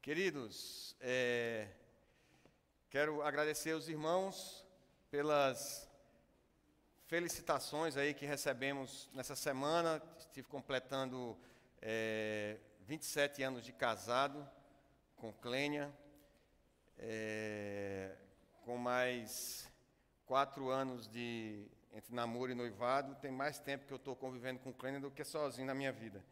Queridos, quero agradecer aos irmãos pelas felicitações aí que recebemos nessa semana. Estive completando 27 anos de casado com Clênia, com mais 4 anos entre namoro e noivado. Tem mais tempo que eu estou convivendo com Clênia do que sozinho na minha vida.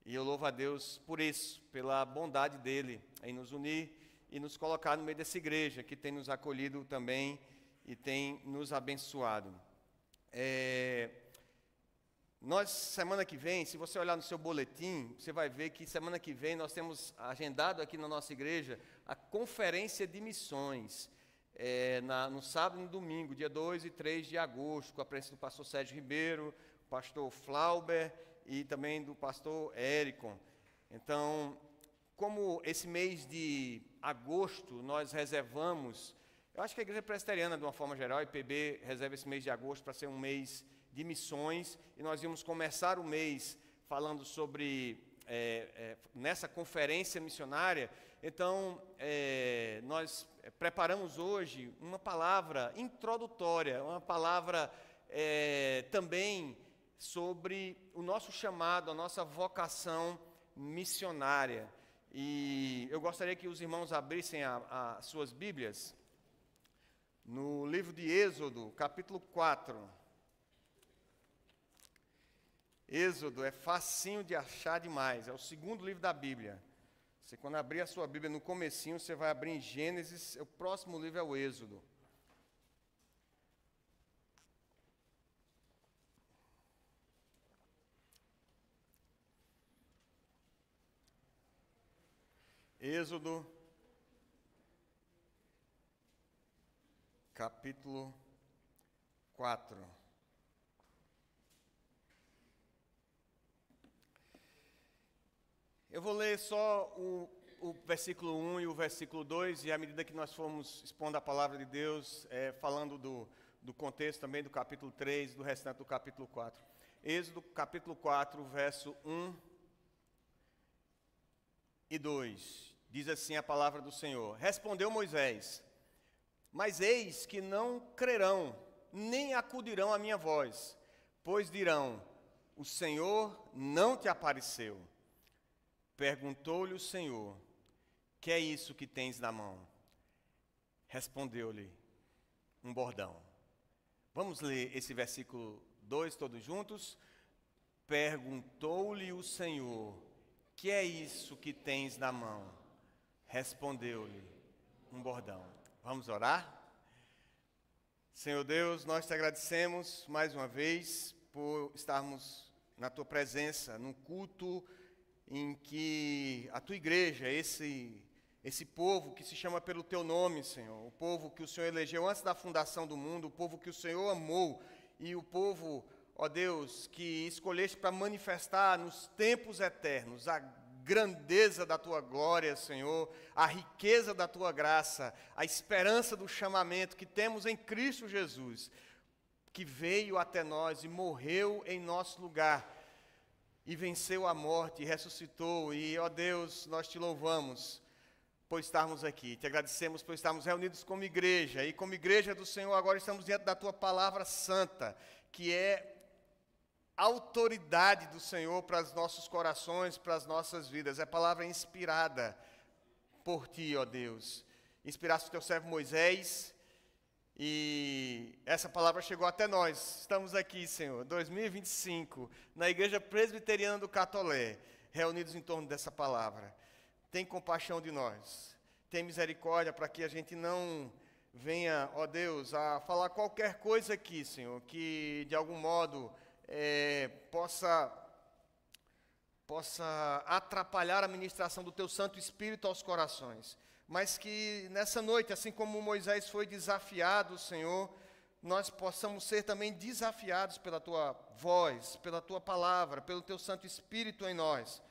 E eu louvo a Deus por isso, pela bondade dele em nos unir e nos colocar no meio dessa igreja, que tem nos acolhido também e tem nos abençoado. Nós, semana que vem, se você olhar no seu boletim, você vai ver que semana que vem nós temos agendado aqui na nossa igreja a conferência de missões, no sábado e no domingo, dia 2 e 3 de agosto, com a presença do pastor Sérgio Ribeiro, pastor Flauber e também do pastor Éricon. Então, como esse mês de agosto nós reservamos, eu acho que a Igreja Presbiteriana, de uma forma geral, a IPB, reserva esse mês de agosto para ser um mês de missões, e nós íamos começar o mês falando sobre, nessa conferência missionária. Então, nós preparamos hoje uma palavra introdutória, uma palavra também sobre o nosso chamado, a nossa vocação missionária. E eu gostaria que os irmãos abrissem as suas Bíblias no livro de Êxodo, capítulo 4. Êxodo é facinho de achar demais, é o segundo livro da Bíblia. Você, quando abrir a sua Bíblia no comecinho, você vai abrir em Gênesis, o próximo livro é o Êxodo. Êxodo, capítulo 4. Eu vou ler só o versículo 1 e o versículo 2, e à medida que nós formos expondo a palavra de Deus, falando do contexto também do capítulo 3, do restante do capítulo 4. Êxodo, capítulo 4, verso 1 e 2. Diz assim a palavra do Senhor: Respondeu Moisés: Mas eis que não crerão, nem acudirão à minha voz, pois dirão: O Senhor não te apareceu. Perguntou-lhe o Senhor: Que é isso que tens na mão? Respondeu-lhe: Um bordão. Vamos ler esse versículo 2 todos juntos? Perguntou-lhe o Senhor: Que é isso que tens na mão? Respondeu-lhe: Um bordão. Vamos orar? Senhor Deus, nós te agradecemos mais uma vez por estarmos na tua presença, num culto em que a tua igreja, esse povo que se chama pelo teu nome, Senhor, o povo que o Senhor elegeu antes da fundação do mundo, o povo que o Senhor amou, e o povo, ó Deus, que escolheste para manifestar nos tempos eternos a grandeza da tua glória, Senhor, a riqueza da tua graça, a esperança do chamamento que temos em Cristo Jesus, que veio até nós e morreu em nosso lugar, e venceu a morte, e ressuscitou. E, ó Deus, nós te louvamos por estarmos aqui. Te agradecemos por estarmos reunidos como igreja. E como igreja do Senhor, agora estamos diante da tua palavra santa, que é a autoridade do Senhor para os nossos corações, para as nossas vidas. É palavra inspirada por ti, ó Deus. Inspiraste o teu servo Moisés, e essa palavra chegou até nós. Estamos aqui, Senhor, 2025, na Igreja Presbiteriana do Catolé, reunidos em torno dessa palavra. Tem compaixão de nós, tem misericórdia para que a gente não venha, ó Deus, a falar qualquer coisa aqui, Senhor, que de algum modo possa atrapalhar a ministração do teu Santo Espírito aos corações. Mas que nessa noite, assim como Moisés foi desafiado, Senhor, nós possamos ser também desafiados pela tua voz, pela tua palavra, pelo teu Santo Espírito em nós.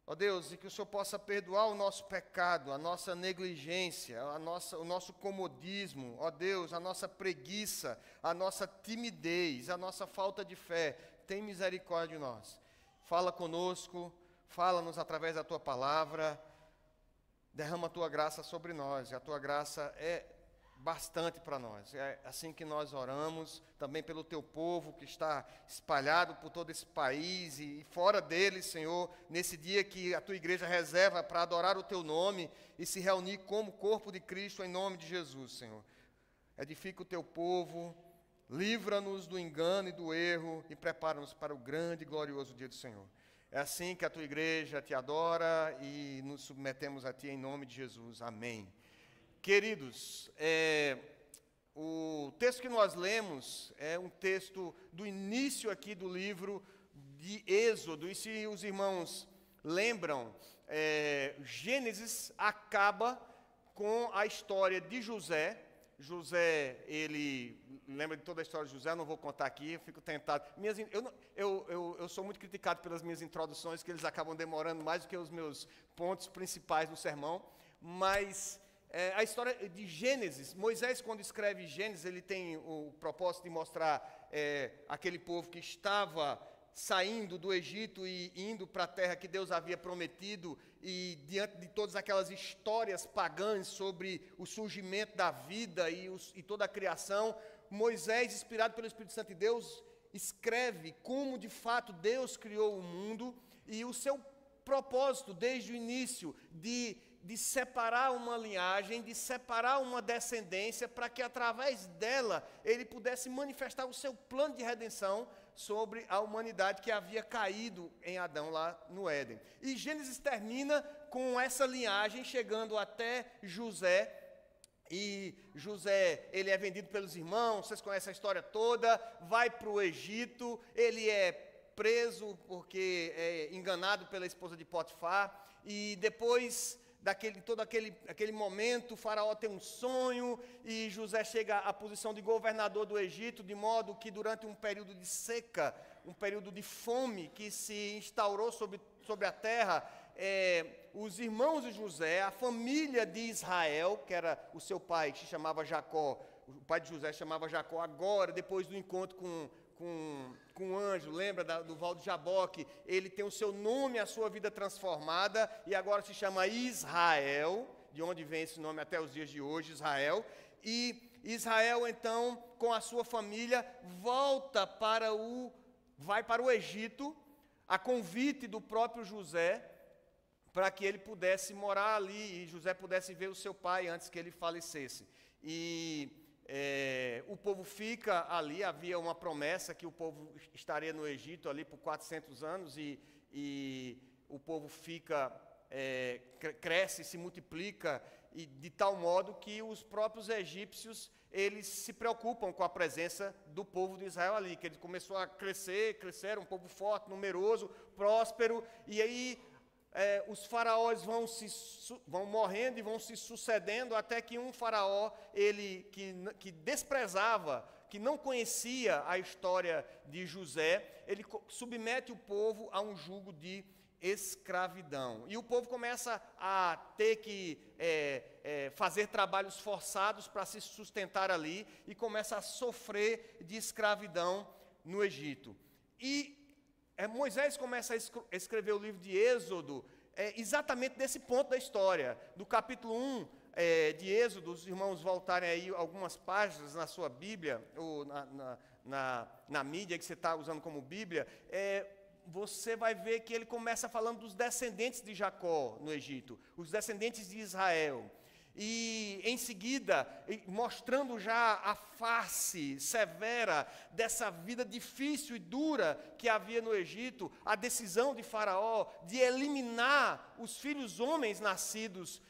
Ó Deus, e que o Senhor possa perdoar o nosso pecado, a nossa negligência, o nosso comodismo, ó Deus, a nossa preguiça, a nossa timidez, a nossa falta de fé. Tem misericórdia de nós. Fala conosco, fala-nos através da Tua palavra, derrama a Tua graça sobre nós, e a Tua graça é bastante para nós. É assim que nós oramos, também pelo Teu povo que está espalhado por todo esse país e fora dele, Senhor, nesse dia que a Tua igreja reserva para adorar o Teu nome e se reunir como corpo de Cristo em nome de Jesus, Senhor. Edifica o Teu povo, livra-nos do engano e do erro e prepara-nos para o grande e glorioso dia do Senhor. É assim que a Tua igreja Te adora e nos submetemos a Ti em nome de Jesus. Amém. Queridos, o texto que nós lemos é um texto do início aqui do livro de Êxodo. E se os irmãos lembram, Gênesis acaba com a história de José. José, ele lembra de toda a história de José, eu não vou contar aqui, eu fico tentado. Eu sou muito criticado pelas minhas introduções, que eles acabam demorando mais do que os meus pontos principais no sermão, mas a história de Gênesis, Moisés, quando escreve Gênesis, ele tem o propósito de mostrar aquele povo que estava saindo do Egito e indo para a terra que Deus havia prometido, e diante de todas aquelas histórias pagãs sobre o surgimento da vida e toda a criação, Moisés, inspirado pelo Espírito Santo de Deus, escreve como de fato Deus criou o mundo e o seu propósito desde o início de separar uma linhagem, de separar uma descendência, para que através dela ele pudesse manifestar o seu plano de redenção sobre a humanidade que havia caído em Adão lá no Éden. E Gênesis termina com essa linhagem chegando até José, e José, ele é vendido pelos irmãos, vocês conhecem a história toda, vai para o Egito, ele é preso porque é enganado pela esposa de Potifar, e depois todo aquele momento, o faraó tem um sonho, e José chega à posição de governador do Egito, de modo que durante um período de seca, um período de fome que se instaurou sobre a terra, os irmãos de José, a família de Israel, que era o seu pai, que se chamava Jacó, o pai de José se chamava Jacó, agora, depois do encontro com o anjo, lembra do Val de Jaboque, ele tem o seu nome, a sua vida transformada, e agora se chama Israel, de onde vem esse nome até os dias de hoje, Israel, e Israel, então, com a sua família, vai para o Egito, a convite do próprio José, para que ele pudesse morar ali, e José pudesse ver o seu pai antes que ele falecesse. O povo fica ali, havia uma promessa que o povo estaria no Egito ali por 400 anos, e o povo cresce, se multiplica, e de tal modo que os próprios egípcios, eles se preocupam com a presença do povo de Israel ali, que ele começou a crescer, um povo forte, numeroso, próspero, e aí os faraós vão morrendo e vão se sucedendo, até que um faraó, que desprezava, que não conhecia a história de José, ele submete o povo a um jugo de escravidão. E o povo começa a ter que fazer trabalhos forçados para se sustentar ali, e começa a sofrer de escravidão no Egito. E Moisés começa a escrever o livro de Êxodo exatamente desse ponto da história. Do capítulo 1 de Êxodo, os irmãos voltarem aí algumas páginas na sua Bíblia, ou na mídia que você está usando como Bíblia, você vai ver que ele começa falando dos descendentes de Jacó no Egito, os descendentes de Israel. E em seguida, mostrando já a face severa dessa vida difícil e dura que havia no Egito, a decisão de Faraó de eliminar os filhos homens nascidos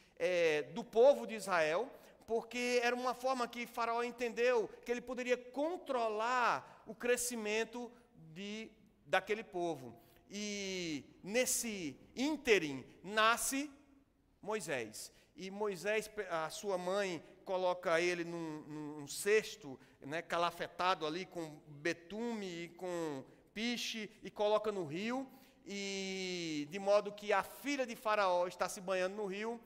do povo de Israel, porque era uma forma que Faraó entendeu que ele poderia controlar o crescimento daquele povo. E nesse ínterim nasce Moisés. E Moisés, a sua mãe, coloca ele num cesto, calafetado ali com betume e com piche, e coloca no rio, e de modo que a filha de Faraó está se banhando no rio,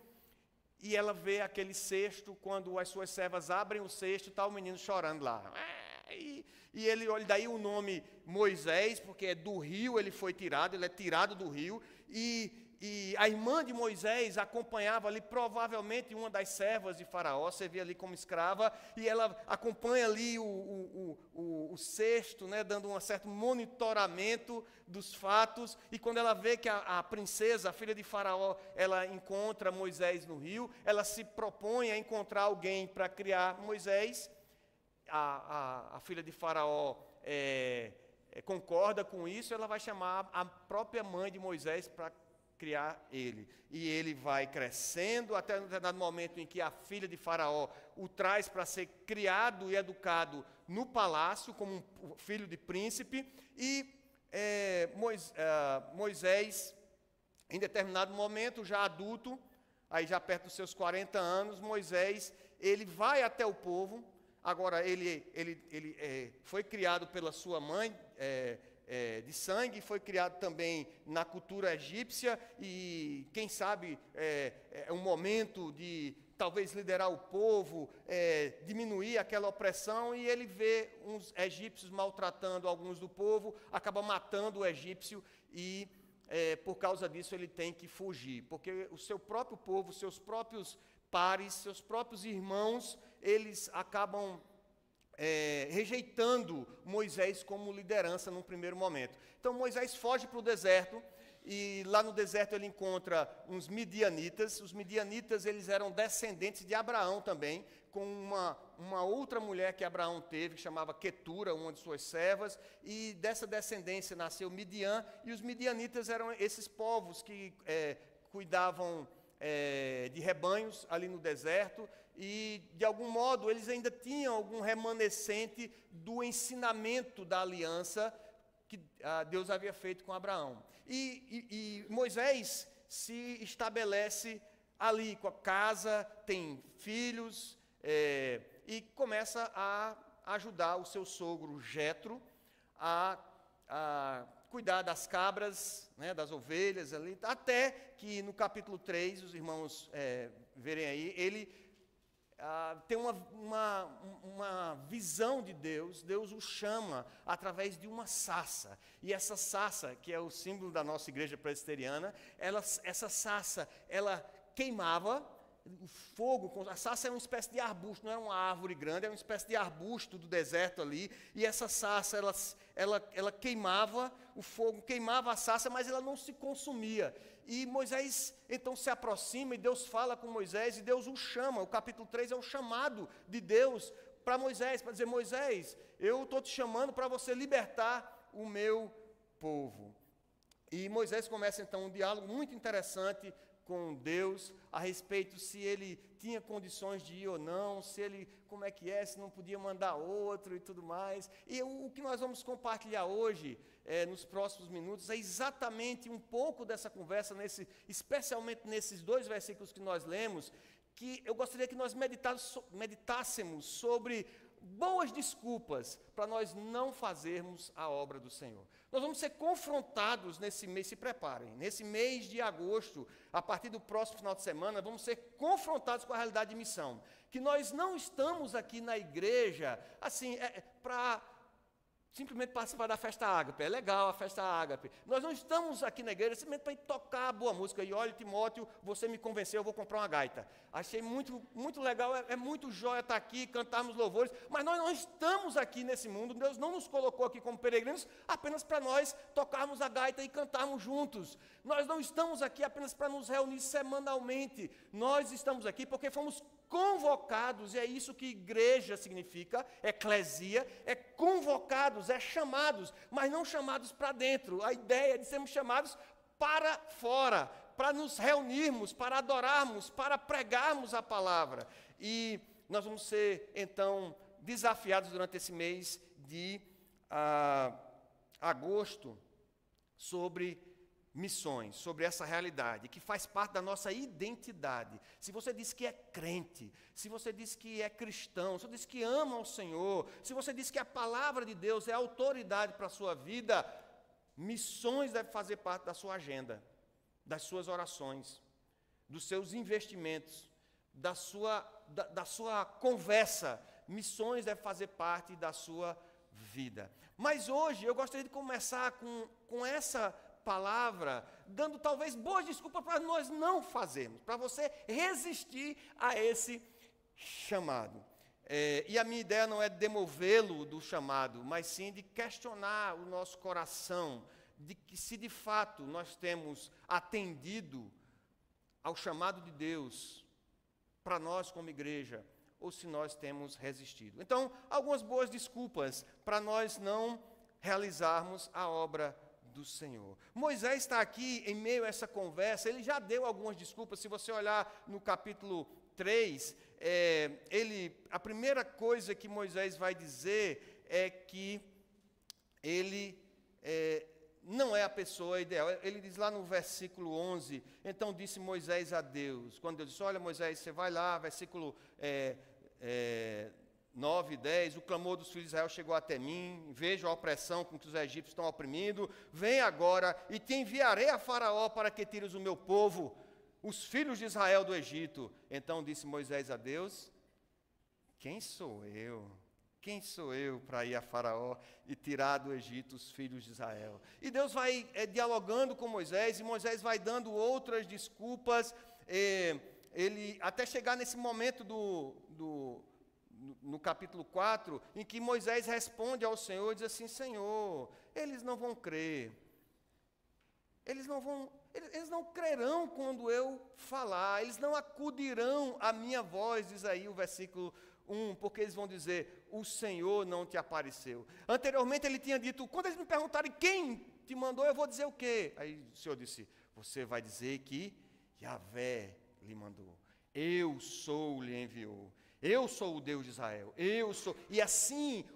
e ela vê aquele cesto, quando as suas servas abrem o cesto, está o menino chorando lá. E ele olha daí o nome Moisés, porque é do rio ele foi tirado, ele é tirado do rio, e a irmã de Moisés acompanhava ali, provavelmente uma das servas de Faraó, servia ali como escrava, e ela acompanha ali o cesto, né, dando um certo monitoramento dos fatos, e quando ela vê que a princesa, a filha de Faraó, ela encontra Moisés no rio, ela se propõe a encontrar alguém para criar Moisés. A filha de Faraó concorda com isso, ela vai chamar a própria mãe de Moisés para criar ele. E ele vai crescendo até um determinado momento em que a filha de Faraó o traz para ser criado e educado no palácio, como um filho de príncipe. E Moisés, em determinado momento, já adulto, aí já perto dos seus 40 anos, Moisés, ele vai até o povo. Agora, ele foi criado pela sua mãe, de sangue, foi criado também na cultura egípcia, e quem sabe é um momento de talvez liderar o povo, diminuir aquela opressão, e ele vê uns egípcios maltratando alguns do povo, acaba matando o egípcio, e por causa disso ele tem que fugir, porque o seu próprio povo, seus próprios pares, seus próprios irmãos, eles acabam rejeitando Moisés como liderança num primeiro momento. Então Moisés foge para o deserto, e lá no deserto ele encontra uns midianitas. Os midianitas, eles eram descendentes de Abraão também, com uma outra mulher que Abraão teve, que chamava Quetura, uma de suas servas, e dessa descendência nasceu Midian, e os midianitas eram esses povos que cuidavam de rebanhos ali no deserto, e de algum modo eles ainda tinham algum remanescente do ensinamento da aliança que Deus havia feito com Abraão. E Moisés se estabelece ali com a casa, tem filhos, e começa a ajudar o seu sogro Jetro a cuidar das cabras, né, das ovelhas, ali, até que no capítulo 3, os irmãos verem aí, ele tem uma visão de Deus. Deus o chama através de uma sarça, e essa sarça, que é o símbolo da nossa igreja presbiteriana, essa sarça, ela queimava. O fogo, a sarça é uma espécie de arbusto, não é uma árvore grande, é uma espécie de arbusto do deserto ali, e essa sarça, ela queimava, o fogo queimava a sarça, mas ela não se consumia. E Moisés então se aproxima, e Deus fala com Moisés, e Deus o chama. O capítulo 3 é o chamado de Deus para Moisés, para dizer: Moisés, eu estou te chamando para você libertar o meu povo. E Moisés começa então um diálogo muito interessante com Deus, a respeito se ele tinha condições de ir ou não, se ele, como é que se não podia mandar outro e tudo mais. E o que nós vamos compartilhar hoje, nos próximos minutos, é exatamente um pouco dessa conversa, especialmente nesses 2 versículos que nós lemos, que eu gostaria que nós meditássemos sobre boas desculpas para nós não fazermos a obra do Senhor. Nós vamos ser confrontados nesse mês, se preparem, nesse mês de agosto, a partir do próximo final de semana, vamos ser confrontados com a realidade de missão, que nós não estamos aqui na igreja, assim, para simplesmente participar da festa ágape. É legal a festa ágape. Nós não estamos aqui na igreja simplesmente para tocar boa música. E olha, Timóteo, você me convenceu, eu vou comprar uma gaita. Achei muito, muito legal, é muito jóia estar aqui, cantarmos louvores, mas nós não estamos aqui nesse mundo. Deus não nos colocou aqui como peregrinos apenas para nós tocarmos a gaita e cantarmos juntos. Nós não estamos aqui apenas para nos reunir semanalmente. Nós estamos aqui porque fomos convocados, e é isso que igreja significa, eclesia, é convocados, é chamados, mas não chamados para dentro. A ideia é de sermos chamados para fora, para nos reunirmos, para adorarmos, para pregarmos a palavra. E nós vamos ser, então, desafiados durante esse mês de agosto sobre missões, sobre essa realidade, que faz parte da nossa identidade. Se você diz que é crente, se você diz que é cristão, se você diz que ama o Senhor, se você diz que a palavra de Deus é autoridade para a sua vida, missões devem fazer parte da sua agenda, das suas orações, dos seus investimentos, da sua conversa. Missões devem fazer parte da sua vida. Mas hoje eu gostaria de começar com essa palavra, dando talvez boas desculpas para nós não fazermos, para você resistir a esse chamado. E a minha ideia não é demovê-lo do chamado, mas sim de questionar o nosso coração, de que se de fato nós temos atendido ao chamado de Deus para nós como igreja, ou se nós temos resistido. Então, algumas boas desculpas para nós não realizarmos a obra do Senhor. Moisés está aqui em meio a essa conversa, ele já deu algumas desculpas. Se você olhar no capítulo 3, a primeira coisa que Moisés vai dizer é que ele não é a pessoa ideal. Ele diz lá no versículo 11, então disse Moisés a Deus, quando Deus disse, olha Moisés, você vai lá, versículo 9 e 10, o clamor dos filhos de Israel chegou até mim, vejo a opressão com que os egípcios estão oprimindo, vem agora e te enviarei a Faraó para que tires o meu povo, os filhos de Israel do Egito. Então disse Moisés a Deus, quem sou eu? Quem sou eu para ir a Faraó e tirar do Egito os filhos de Israel? E Deus vai dialogando com Moisés, e Moisés vai dando outras desculpas, ele até chegar nesse momento no capítulo 4, em que Moisés responde ao Senhor, diz assim, Senhor, eles não vão crer, eles não crerão quando eu falar, eles não acudirão à minha voz, diz aí o versículo 1, porque eles vão dizer, o Senhor não te apareceu. Anteriormente ele tinha dito, quando eles me perguntarem quem te mandou, eu vou dizer o quê? Aí o Senhor disse, você vai dizer que Yahvé lhe mandou, eu sou, lhe enviou. Eu sou o Deus de Israel, eu sou. E assim,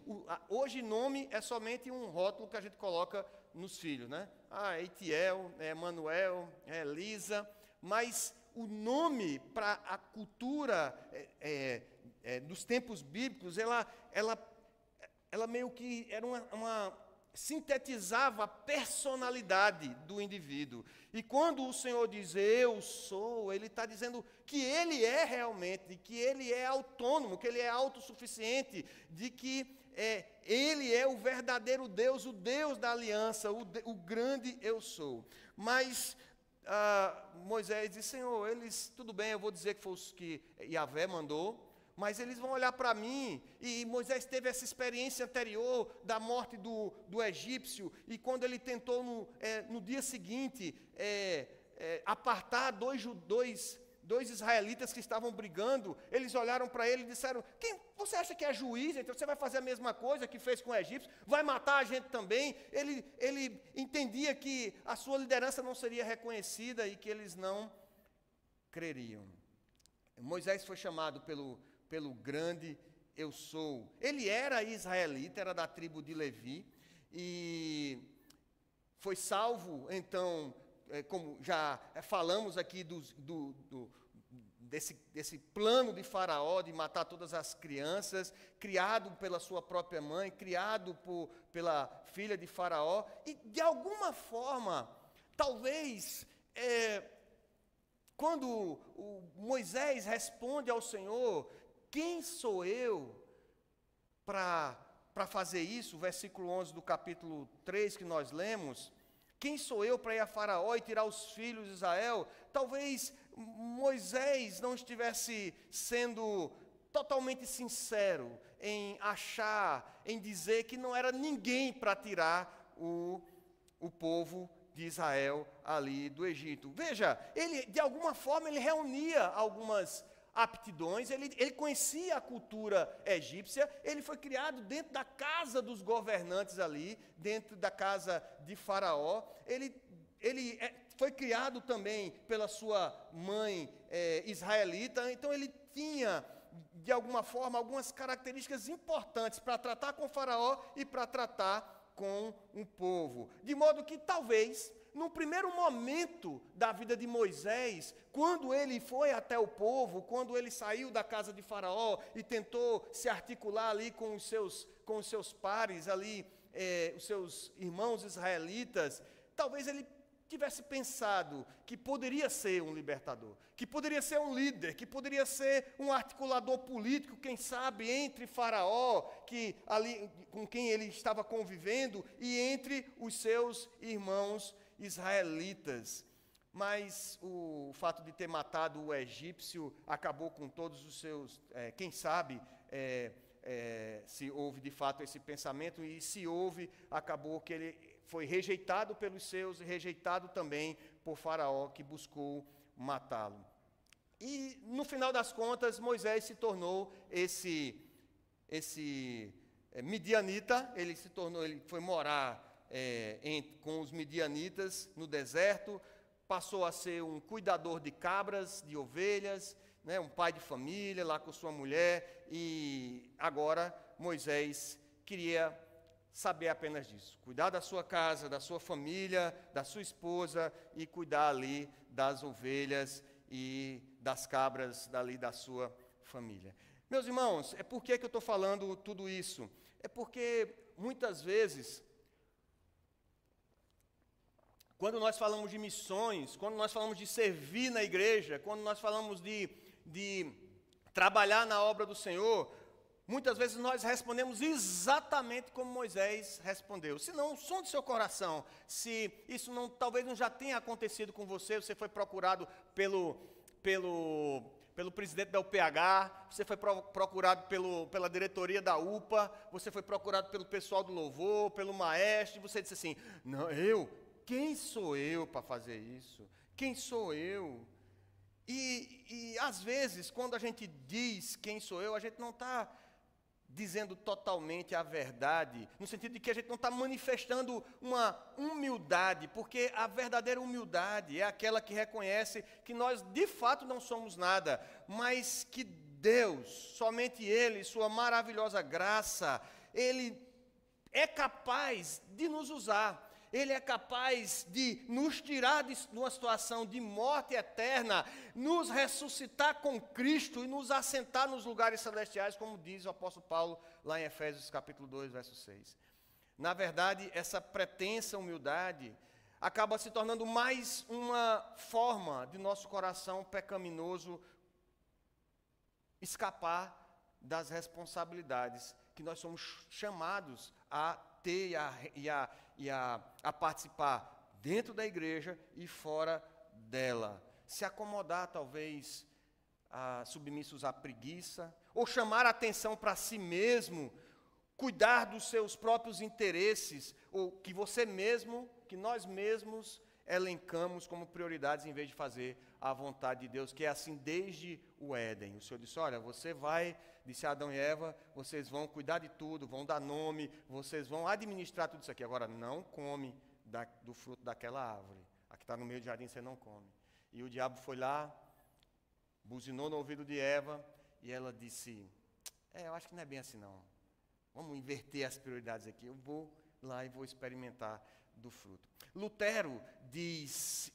hoje nome é somente um rótulo que a gente coloca nos filhos, né? Etiel, Emanuel, Elisa, mas o nome para a cultura dos tempos bíblicos, ela meio que era sintetizava a personalidade do indivíduo. E quando o Senhor diz, eu sou, Ele está dizendo que Ele é realmente, que Ele é autônomo, que Ele é autossuficiente, de que Ele é o verdadeiro Deus, o Deus da aliança, o grande eu sou. Mas Moisés disse, Senhor, tudo bem, eu vou dizer que foi os que Yahvé mandou, mas eles vão olhar para mim, e Moisés teve essa experiência anterior da morte do egípcio, e quando ele tentou no dia seguinte apartar dois israelitas que estavam brigando, eles olharam para ele e disseram, quem você acha que é juiz? Então você vai fazer a mesma coisa que fez com o egípcio, vai matar a gente também. Ele entendia que a sua liderança não seria reconhecida e que eles não creriam. Moisés foi chamado pelo grande eu sou. Ele era israelita, era da tribo de Levi, e foi salvo, então, como já falamos aqui desse plano de Faraó, de matar todas as crianças, criado pela sua própria mãe, criado pela filha de Faraó, e de alguma forma, talvez, quando Moisés responde ao Senhor, quem sou eu para fazer isso? Versículo 11 do capítulo 3 que nós lemos. Quem sou eu para ir a Faraó e tirar os filhos de Israel? Talvez Moisés não estivesse sendo totalmente sincero em achar, em dizer que não era ninguém para tirar o povo de Israel ali do Egito. Veja, ele de alguma forma ele reunia algumas aptidões, ele conhecia a cultura egípcia, ele foi criado dentro da casa dos governantes ali, dentro da casa de Faraó, ele foi criado também pela sua mãe israelita, então ele tinha, de alguma forma, algumas características importantes para tratar com Faraó e para tratar com um povo, de modo que talvez, no primeiro momento da vida de Moisés, quando ele foi até o povo, quando ele saiu da casa de Faraó e tentou se articular ali com os seus pares ali, os seus irmãos israelitas, talvez ele tivesse pensado que poderia ser um libertador, que poderia ser um líder, que poderia ser um articulador político, quem sabe, entre Faraó, com quem ele estava convivendo, e entre os seus irmãos israelitas. Mas o fato de ter matado o egípcio acabou com todos os seus... quem sabe se houve de fato esse pensamento, e se houve, acabou que ele foi rejeitado pelos seus e rejeitado também por Faraó, que buscou matá-lo. E no final das contas, Moisés se tornou esse midianita. Ele foi morar com os midianitas no deserto, passou a ser um cuidador de cabras, de ovelhas, né, um pai de família lá com sua mulher, e agora Moisés queria saber apenas disso, cuidar da sua casa, da sua família, da sua esposa, e cuidar ali das ovelhas e das cabras dali da sua família. Meus irmãos, por que eu estou falando tudo isso? É porque muitas vezes, quando nós falamos de missões, quando nós falamos de servir na igreja, quando nós falamos de trabalhar na obra do Senhor, muitas vezes nós respondemos exatamente como Moisés respondeu. Se não, o som do seu coração, se isso talvez não já tenha acontecido com você, você foi procurado pelo presidente da UPH, você foi procurado pela diretoria da UPA, você foi procurado pelo pessoal do louvor, pelo maestro, e você disse assim: não, quem sou eu para fazer isso? Quem sou eu? E às vezes, quando a gente diz quem sou eu, a gente não está dizendo totalmente a verdade, no sentido de que a gente não está manifestando uma humildade, porque a verdadeira humildade é aquela que reconhece que nós de fato não somos nada, mas que Deus, somente Ele, sua maravilhosa graça, Ele é capaz de nos usar. Ele é capaz de nos tirar de uma situação de morte eterna, nos ressuscitar com Cristo e nos assentar nos lugares celestiais, como diz o apóstolo Paulo lá em Efésios capítulo 2, verso 6. Na verdade, essa pretensa humildade acaba se tornando mais uma forma de nosso coração pecaminoso escapar das responsabilidades que nós somos chamados a ter e a participar dentro da igreja e fora dela. Se acomodar, talvez, submissos à preguiça, ou chamar a atenção para si mesmo, cuidar dos seus próprios interesses, ou que nós mesmos elencamos como prioridades, em vez de fazer a vontade de Deus, que é assim desde o Éden. O Senhor disse: olha, disse a Adão e Eva, vocês vão cuidar de tudo, vão dar nome, vocês vão administrar tudo isso aqui. Agora, não come do fruto daquela árvore. A que está no meio do jardim, você não come. E o diabo foi lá, buzinou no ouvido de Eva, e ela disse: eu acho que não é bem assim não. Vamos inverter as prioridades aqui. Eu vou lá e vou experimentar do fruto. Lutero diz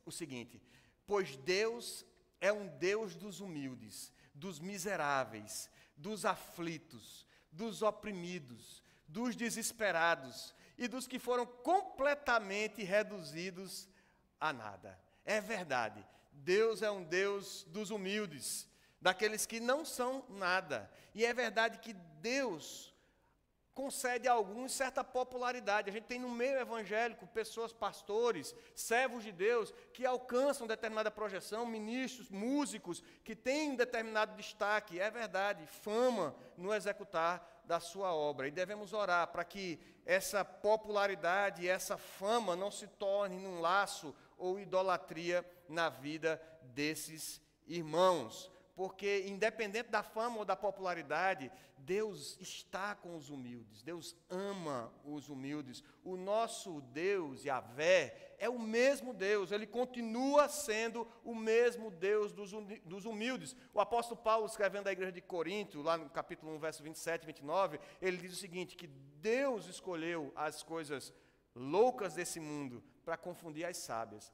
o seguinte: pois Deus é um Deus dos humildes, dos miseráveis, dos aflitos, dos oprimidos, dos desesperados e dos que foram completamente reduzidos a nada. É verdade, Deus é um Deus dos humildes, daqueles que não são nada. E é verdade que Deus concede a alguns certa popularidade. A gente tem no meio evangélico pessoas, pastores, servos de Deus, que alcançam determinada projeção, ministros, músicos, que têm um determinado destaque, é verdade, fama no executar da sua obra. E devemos orar para que essa popularidade e essa fama não se torne num laço ou idolatria na vida desses irmãos. Porque, independente da fama ou da popularidade, Deus está com os humildes, Deus ama os humildes. O nosso Deus, Yahvé, é o mesmo Deus, Ele continua sendo o mesmo Deus dos humildes. O apóstolo Paulo, escrevendo à igreja de Corinto, lá no capítulo 1, verso 27 e 29, ele diz o seguinte, que Deus escolheu as coisas loucas desse mundo para confundir as sábias.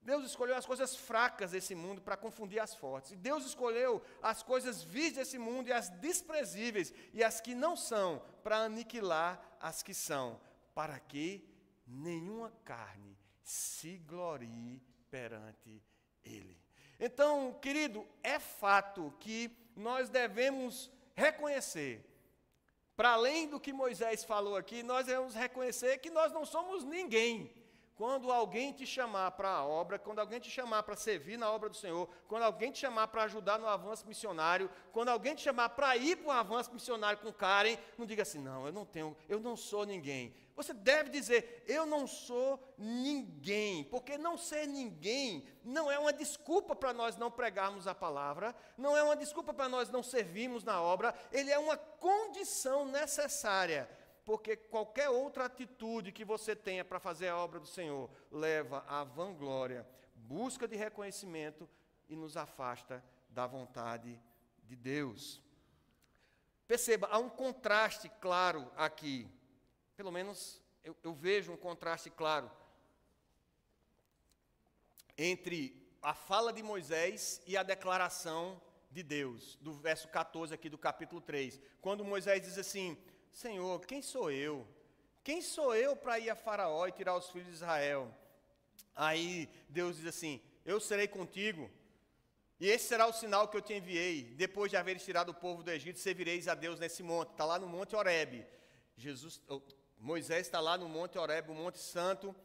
Deus escolheu as coisas fracas desse mundo para confundir as fortes. E Deus escolheu as coisas vis desse mundo e as desprezíveis e as que não são, para aniquilar as que são, para que nenhuma carne se glorie perante Ele. Então, querido, é fato que nós devemos reconhecer, para além do que Moisés falou aqui, nós devemos reconhecer que nós não somos ninguém, quando alguém te chamar para a obra, quando alguém te chamar para servir na obra do Senhor, quando alguém te chamar para ajudar no avanço missionário, quando alguém te chamar para ir para o avanço missionário com Karen, não diga assim, não, eu não sou ninguém. Você deve dizer, eu não sou ninguém, porque não ser ninguém não é uma desculpa para nós não pregarmos a palavra, não é uma desculpa para nós não servirmos na obra, ele é uma condição necessária, porque qualquer outra atitude que você tenha para fazer a obra do Senhor leva à vanglória, busca de reconhecimento e nos afasta da vontade de Deus. Perceba, há um contraste claro aqui. Pelo menos eu vejo um contraste claro entre a fala de Moisés e a declaração de Deus, do verso 14 aqui do capítulo 3. Quando Moisés diz assim, Senhor, quem sou eu? Quem sou eu para ir a Faraó e tirar os filhos de Israel? Aí Deus diz assim, eu serei contigo, e esse será o sinal que eu te enviei. Depois de haveres tirado o povo do Egito, servireis a Deus nesse monte. Está lá no Monte Horebe. Moisés está lá no Monte Horebe, o Monte Santo,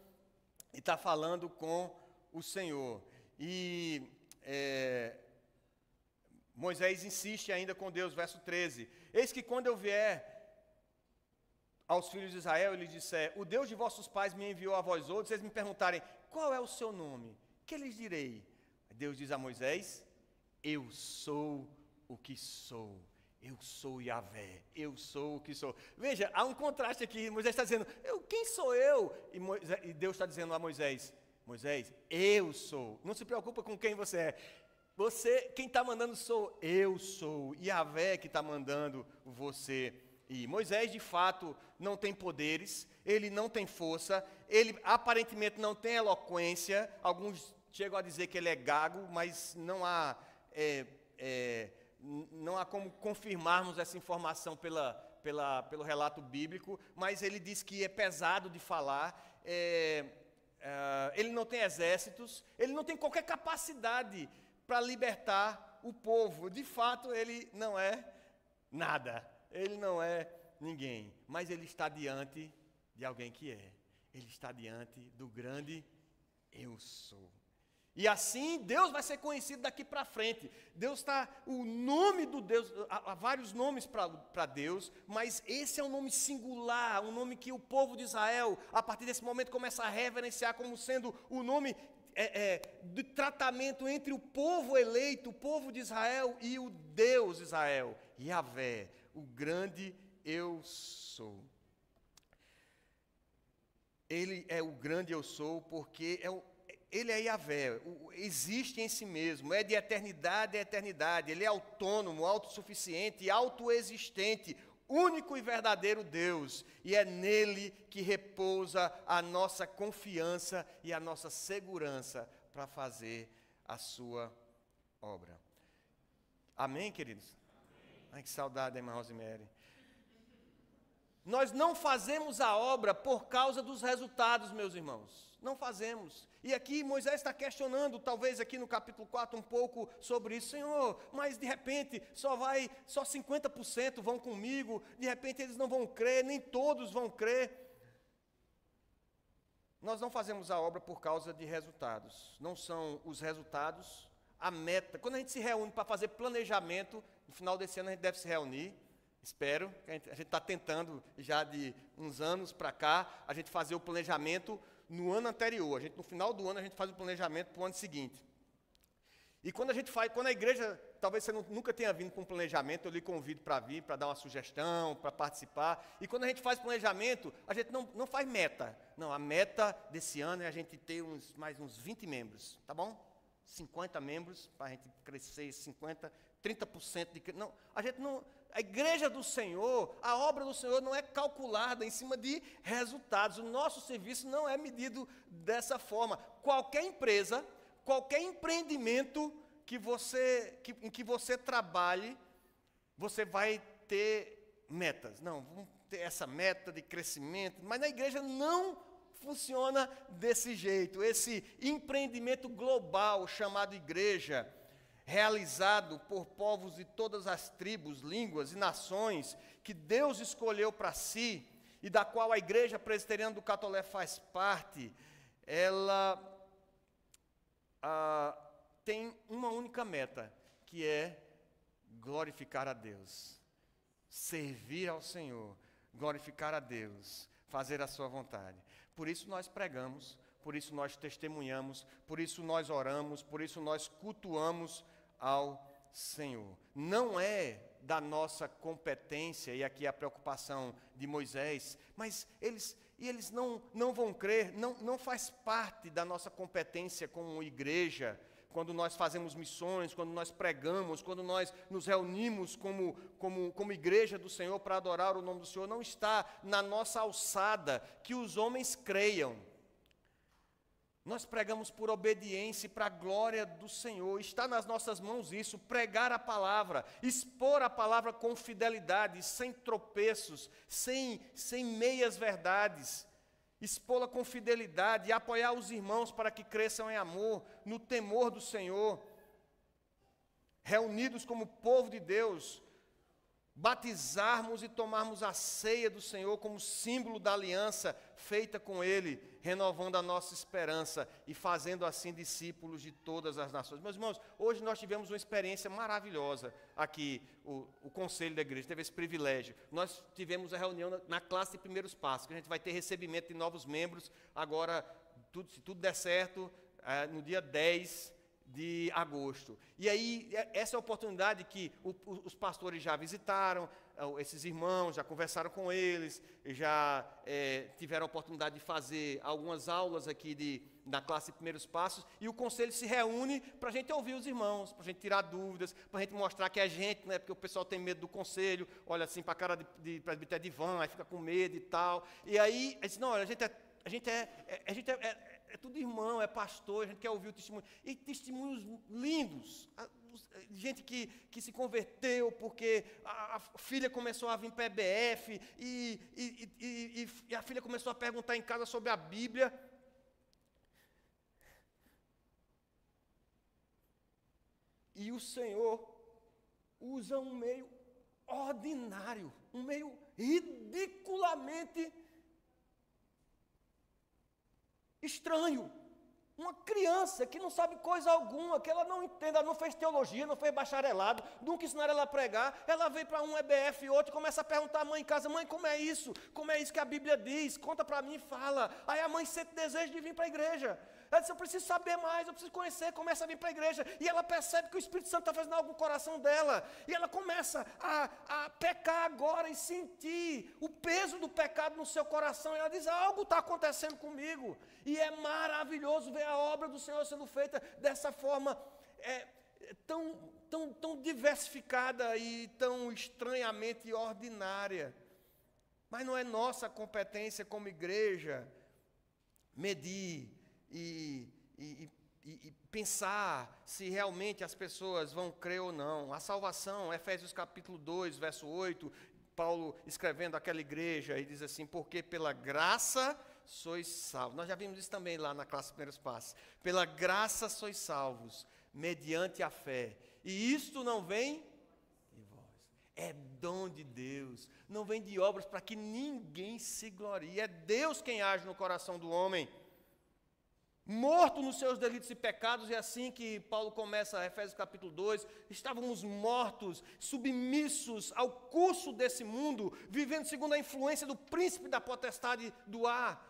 e está falando com o Senhor. E Moisés insiste ainda com Deus, verso 13. Eis que quando eu vier aos filhos de Israel, ele disser, o Deus de vossos pais me enviou a vós outros, eles me perguntarem, qual é o seu nome? Que lhes direi? Deus diz a Moisés, eu sou o que sou. Eu sou Yahvé, eu sou o que sou. Veja, há um contraste aqui. Moisés está dizendo, quem sou eu? E Deus está dizendo a Moisés, Moisés, eu sou. Não se preocupa com quem você é. Quem está mandando sou eu sou. Yahvé que está mandando você ir. Moisés, de fato, não tem poderes, ele não tem força, ele aparentemente não tem eloquência. Alguns chegam a dizer que ele é gago, mas não há como confirmarmos essa informação pelo relato bíblico, mas ele diz que é pesado de falar, ele não tem exércitos, ele não tem qualquer capacidade para libertar o povo. De fato, ele não é nada, ele não é ninguém, mas ele está diante de alguém que é. Ele está diante do grande eu sou. E assim Deus vai ser conhecido daqui para frente. O nome do Deus, há vários nomes para Deus, mas esse é um nome singular, um nome que o povo de Israel, a partir desse momento, começa a reverenciar como sendo o nome de tratamento entre o povo eleito, o povo de Israel e o Deus Israel, Yahvé, o grande eu sou. Ele é o grande eu sou porque ele é Yahvé, existe em si mesmo, é de eternidade a eternidade, ele é autônomo, autossuficiente, autoexistente, único e verdadeiro Deus, e é nele que repousa a nossa confiança e a nossa segurança para fazer a sua obra. Amém, queridos? Amém. Ai, que saudade da irmã Rosemary. Nós não fazemos a obra por causa dos resultados, meus irmãos. Não fazemos. E aqui Moisés está questionando, talvez aqui no capítulo 4, um pouco sobre isso. Senhor, mas de repente só 50% vão comigo, de repente eles não vão crer, nem todos vão crer. Nós não fazemos a obra por causa de resultados. Não são os resultados a meta. Quando a gente se reúne para fazer planejamento, no final desse ano a gente deve se reunir. Espero, a gente está tentando já de uns anos para cá, a gente fazer o planejamento no ano anterior. No final do ano a gente faz o planejamento para o ano seguinte. E quando a igreja, talvez você nunca tenha vindo com um planejamento, eu lhe convido para vir, para dar uma sugestão, para participar. E quando a gente faz planejamento, a gente não faz meta. Não, a meta desse ano é a gente ter mais uns 20 membros, tá bom? 50 membros, para a gente crescer 50, 30% de... Não, a igreja do Senhor, a obra do Senhor não é calculada em cima de resultados. O nosso serviço não é medido dessa forma. Qualquer empresa, qualquer empreendimento em que você trabalhe, você vai ter metas. Não, vamos ter essa meta de crescimento, mas na igreja não funciona desse jeito. Esse empreendimento global chamado igreja, realizado por povos de todas as tribos, línguas e nações, que Deus escolheu para si, e da qual a Igreja Presbiteriana do Catolé faz parte, ela tem uma única meta, que é glorificar a Deus, servir ao Senhor, glorificar a Deus, fazer a sua vontade. Por isso nós pregamos, por isso nós testemunhamos, por isso nós oramos, por isso nós cultuamos ao Senhor. Não é da nossa competência, e aqui a preocupação de Moisés, mas eles não vão crer, não faz parte da nossa competência como igreja, quando nós fazemos missões, quando nós pregamos, quando nós nos reunimos como igreja do Senhor para adorar o nome do Senhor, não está na nossa alçada que os homens creiam. Nós pregamos por obediência e para a glória do Senhor. Está nas nossas mãos isso, pregar a palavra, expor a palavra com fidelidade, sem tropeços, sem meias verdades. Expô-la com fidelidade e apoiar os irmãos para que cresçam em amor, no temor do Senhor. Reunidos como povo de Deus, batizarmos e tomarmos a ceia do Senhor como símbolo da aliança feita com Ele, renovando a nossa esperança e fazendo assim discípulos de todas as nações. Meus irmãos, hoje nós tivemos uma experiência maravilhosa aqui, o Conselho da Igreja teve esse privilégio. Nós tivemos a reunião na classe de primeiros passos, que a gente vai ter recebimento de novos membros, agora, se tudo der certo, no dia 10 de agosto. E aí, essa é a oportunidade que os pastores já visitaram, esses irmãos já conversaram com eles, já tiveram a oportunidade de fazer algumas aulas aqui na classe de primeiros passos, e o conselho se reúne para a gente ouvir os irmãos, para a gente tirar dúvidas, para a gente mostrar que é gente, né, porque o pessoal tem medo do conselho, olha assim para a cara de presbítero de van, aí fica com medo e tal. E aí, disse, não, olha, a gente é tudo irmão, é pastor, a gente quer ouvir o testemunho. E testemunhos lindos, gente que se converteu porque a filha começou a vir para a EBF e a filha começou a perguntar em casa sobre a Bíblia. E o Senhor usa um meio ordinário, um meio ridiculamente estranho. Uma criança que não sabe coisa alguma, que ela não entende, ela não fez teologia, não fez bacharelado, nunca ensinaram ela a pregar, ela veio para um EBF e outro e começa a perguntar à mãe em casa, mãe, como é isso? Como é isso que a Bíblia diz? Conta para mim e fala. Aí a mãe sente desejo de vir para a igreja. Ela diz, eu preciso saber mais, eu preciso conhecer, começa a vir para a igreja. E ela percebe que o Espírito Santo está fazendo algo no coração dela. E ela começa a pecar agora e sentir o peso do pecado no seu coração. E ela diz, algo está acontecendo comigo. E é maravilhoso ver a obra do Senhor sendo feita dessa forma tão diversificada e tão estranhamente ordinária. Mas não é nossa competência como igreja medir e pensar se realmente as pessoas vão crer ou não. A salvação, Efésios capítulo 2, verso 8, Paulo escrevendo àquela igreja e diz assim, porque pela graça sois salvos. Nós já vimos isso também lá na classe Primeiros Passos. Pela graça sois salvos, mediante a fé. E isto não vem de vós. É dom de Deus. Não vem de obras para que ninguém se glorie. É Deus quem age no coração do homem. Morto nos seus delitos e pecados, é assim que Paulo começa, Efésios capítulo 2, estávamos mortos, submissos ao curso desse mundo, vivendo segundo a influência do príncipe da potestade do ar,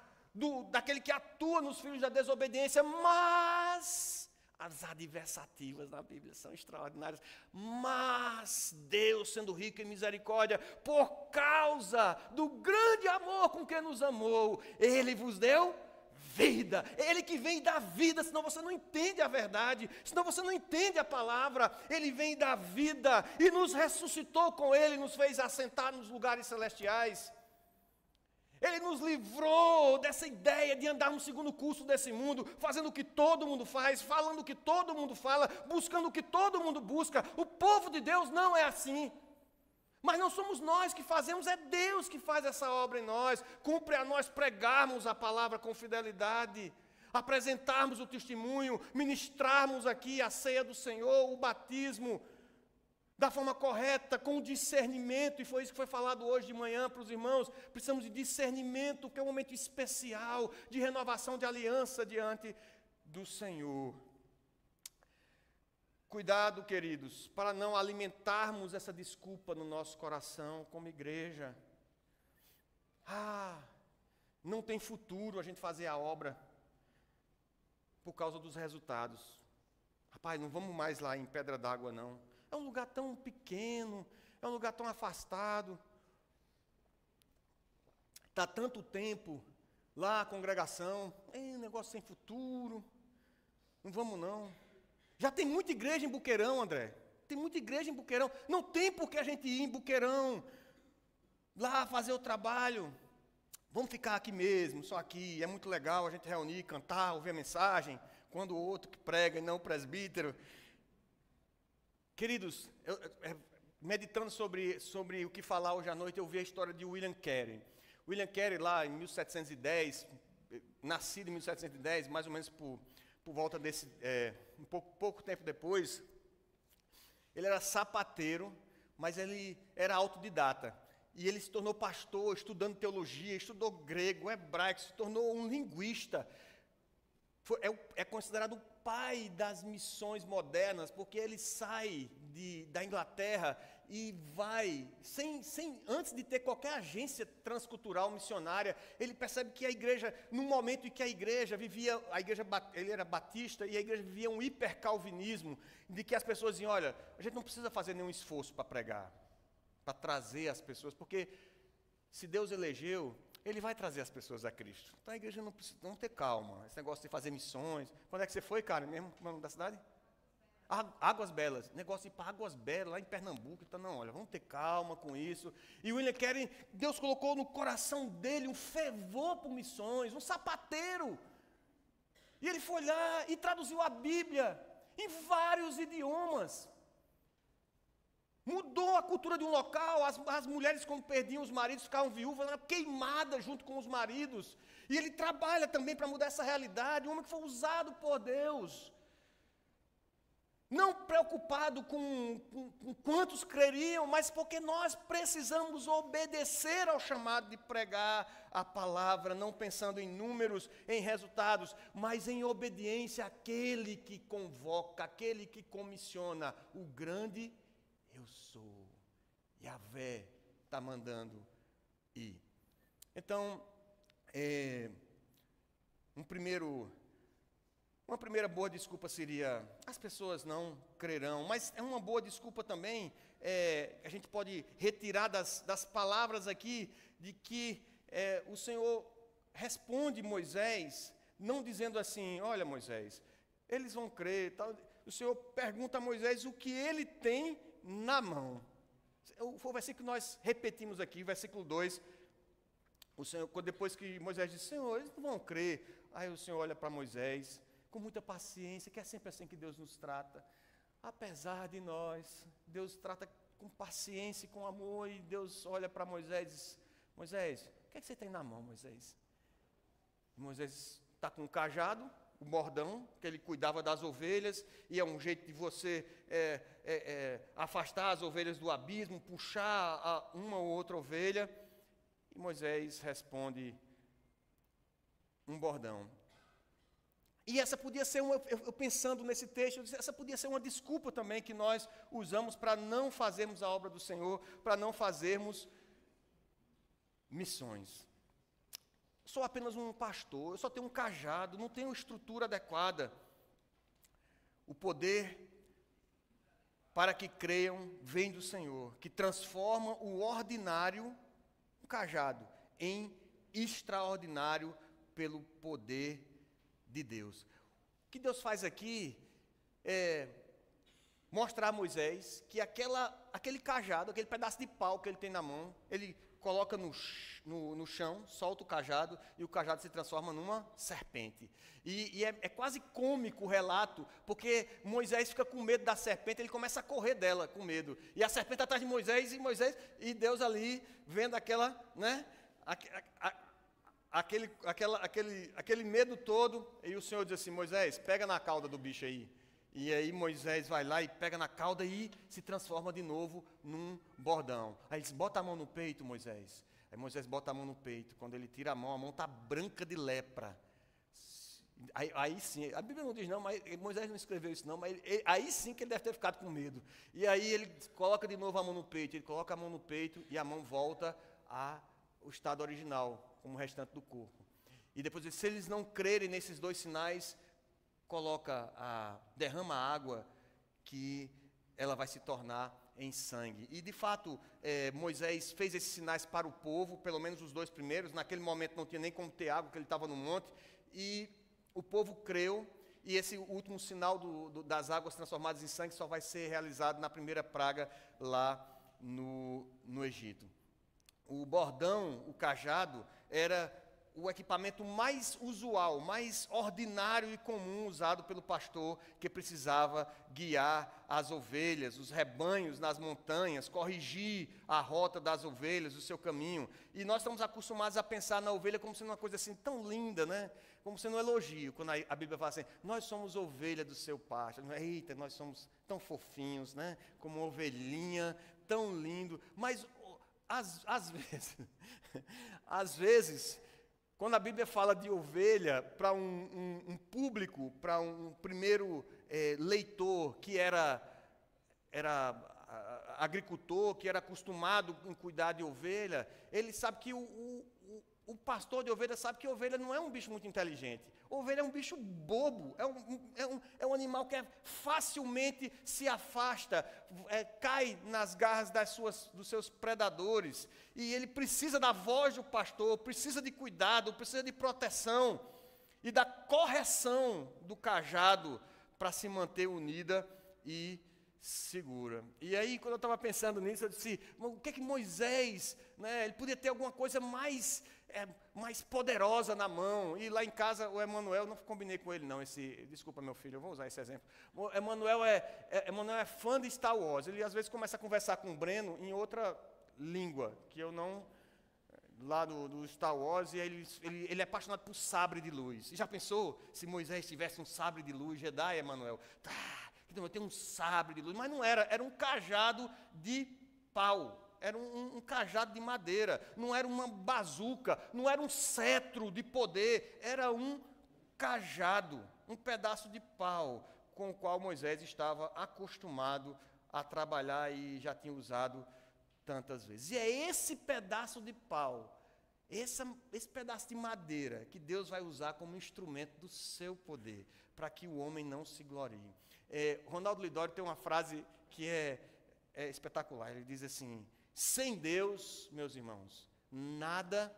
daquele que atua nos filhos da desobediência, mas as adversativas na Bíblia são extraordinárias, mas Deus, sendo rico em misericórdia, por causa do grande amor com que nos amou, Ele vos deu vida, Ele que vem dar vida, senão você não entende a verdade, senão você não entende a palavra. Ele vem dar vida e nos ressuscitou com Ele, nos fez assentar nos lugares celestiais. Ele nos livrou dessa ideia de andarmos segundo o curso desse mundo, fazendo o que todo mundo faz, falando o que todo mundo fala, buscando o que todo mundo busca. O povo de Deus não é assim. Mas não somos nós que fazemos, é Deus que faz essa obra em nós. Cumpre a nós pregarmos a palavra com fidelidade, apresentarmos o testemunho, ministrarmos aqui a ceia do Senhor, o batismo, da forma correta, com discernimento, e foi isso que foi falado hoje de manhã para os irmãos. Precisamos de discernimento, que é um momento especial de renovação de aliança diante do Senhor. Cuidado, queridos, para não alimentarmos essa desculpa no nosso coração como igreja. Não tem futuro a gente fazer a obra por causa dos resultados. Rapaz, não vamos mais lá em Pedra d'Água, não. É um lugar tão pequeno, é um lugar tão afastado. Está tanto tempo lá, a congregação, negócio sem futuro. Não vamos, não. Já tem muita igreja em Buqueirão, André. Tem muita igreja em Buqueirão. Não tem por que a gente ir em Buqueirão, lá fazer o trabalho. Vamos ficar aqui mesmo, só aqui. É muito legal a gente reunir, cantar, ouvir a mensagem, quando o outro que prega e não o presbítero. Queridos, meditando sobre o que falar hoje à noite, eu vi a história de William Carey. William Carey, lá em 1710, nascido em 1710, mais ou menos por volta desse, pouco tempo depois, ele era sapateiro, mas ele era autodidata. E ele se tornou pastor, estudando teologia, estudou grego, hebraico, se tornou um linguista. É considerado o pai das missões modernas, porque ele sai da Inglaterra e vai, antes de ter qualquer agência transcultural missionária, ele percebe que a igreja, no momento em que a igreja vivia, ele era batista, e a igreja vivia um hipercalvinismo, de que as pessoas diziam, olha, a gente não precisa fazer nenhum esforço para pregar, para trazer as pessoas, porque se Deus elegeu, Ele vai trazer as pessoas a Cristo. Então a igreja não precisa, vamos ter calma, esse negócio de fazer missões. Quando é que você foi, cara, mesmo, no nome da cidade? Águas Belas, negócio de ir para Águas Belas, lá em Pernambuco. Então, não, olha, vamos ter calma com isso. E o William Carey, Deus colocou no coração dele um fervor por missões, um sapateiro. E ele foi lá e traduziu a Bíblia em vários idiomas. Mudou a cultura de um local. As mulheres, quando perdiam os maridos, ficavam viúvas, eram queimadas junto com os maridos. E ele trabalha também para mudar essa realidade. Um homem que foi usado por Deus. Não preocupado com quantos creriam, mas porque nós precisamos obedecer ao chamado de pregar a palavra, não pensando em números, em resultados, mas em obediência àquele que convoca, àquele que comissiona, o grande eu sou. Yahvé está mandando ir. Então, uma primeira boa desculpa seria, as pessoas não crerão, mas é uma boa desculpa também, a gente pode retirar das palavras aqui, de que o Senhor responde Moisés, não dizendo assim, olha Moisés, eles vão crer, tal. O Senhor pergunta a Moisés o que ele tem na mão. Foi o versículo que nós repetimos aqui, versículo 2, o Senhor, depois que Moisés disse, Senhor, eles não vão crer, aí o Senhor olha para Moisés, com muita paciência, que é sempre assim que Deus nos trata. Apesar de nós, Deus trata com paciência e com amor, e Deus olha para Moisés e diz, Moisés, o que é que você tem na mão, Moisés? Moisés está com um cajado, o bordão, que ele cuidava das ovelhas, e é um jeito de você afastar as ovelhas do abismo, puxar uma ou outra ovelha, e Moisés responde um bordão. E essa podia ser eu pensando nesse texto, essa podia ser uma desculpa também que nós usamos para não fazermos a obra do Senhor, para não fazermos missões. Sou apenas um pastor, eu só tenho um cajado, não tenho estrutura adequada. O poder para que creiam vem do Senhor, que transforma o ordinário, um cajado, em extraordinário pelo poder de Deus. O que Deus faz aqui é mostrar a Moisés que aquele cajado, aquele pedaço de pau que ele tem na mão, ele coloca no chão, solta o cajado e o cajado se transforma numa serpente. E é quase cômico o relato, porque Moisés fica com medo da serpente, ele começa a correr dela com medo. E a serpente atrás de Moisés e Deus ali vendo aquela, né? Aquele medo todo, e o Senhor diz assim, Moisés, pega na cauda do bicho aí. E aí Moisés vai lá e pega na cauda e se transforma de novo num bordão. Aí ele diz, bota a mão no peito, Moisés. Aí Moisés bota a mão no peito. Quando ele tira a mão está branca de lepra. Aí sim, a Bíblia não diz não, mas Moisés não escreveu isso não, mas aí sim que ele deve ter ficado com medo. E aí ele coloca de novo a mão no peito, ele coloca a mão no peito e a mão volta ao estado original, como o restante do corpo. E depois, se eles não crerem nesses dois sinais, derrama água que ela vai se tornar em sangue. E de fato, Moisés fez esses sinais para o povo, pelo menos os dois primeiros. Naquele momento não tinha nem como ter água, porque ele estava no monte. E o povo creu, e esse último sinal das águas transformadas em sangue só vai ser realizado na primeira praga lá no Egito. O bordão, o cajado, era o equipamento mais usual, mais ordinário e comum usado pelo pastor que precisava guiar as ovelhas, os rebanhos nas montanhas, corrigir a rota das ovelhas, o seu caminho. E nós estamos acostumados a pensar na ovelha como sendo uma coisa assim tão linda, né? Como sendo um elogio, quando a Bíblia fala assim, nós somos ovelha do seu pasto. Eita, nós somos tão fofinhos, né? Como uma ovelhinha, tão lindo. Mas às vezes, quando a Bíblia fala de ovelha para um público, para um primeiro leitor que era agricultor, que era acostumado em cuidar de ovelha, ele sabe que o pastor de ovelha sabe que ovelha não é um bicho muito inteligente. Ovelha é um bicho bobo, é um animal que facilmente se afasta, cai nas garras dos seus predadores. E ele precisa da voz do pastor, precisa de cuidado, precisa de proteção e da correção do cajado para se manter unida e segura. E aí, quando eu estava pensando nisso, eu disse, o que é que Moisés, né, ele podia ter alguma coisa mais poderosa na mão. E lá em casa, o Emanuel, não combinei com ele não, desculpa meu filho, eu vou usar esse exemplo. O Emanuel é fã de Star Wars, ele às vezes começa a conversar com o Breno em outra língua, que eu não, lá do Star Wars, e ele é apaixonado por sabre de luz. E já pensou se Moisés tivesse um sabre de luz, Jedi, Emanuel? Então, eu tenho um sabre de luz, mas não era um cajado de pau. Era um cajado de madeira, não era uma bazuca, não era um cetro de poder, era um cajado, um pedaço de pau, com o qual Moisés estava acostumado a trabalhar e já tinha usado tantas vezes. E é esse pedaço de pau, esse pedaço de madeira, que Deus vai usar como instrumento do seu poder, para que o homem não se glorie. Ronaldo Lidório tem uma frase que é espetacular, ele diz assim, sem Deus, meus irmãos, nada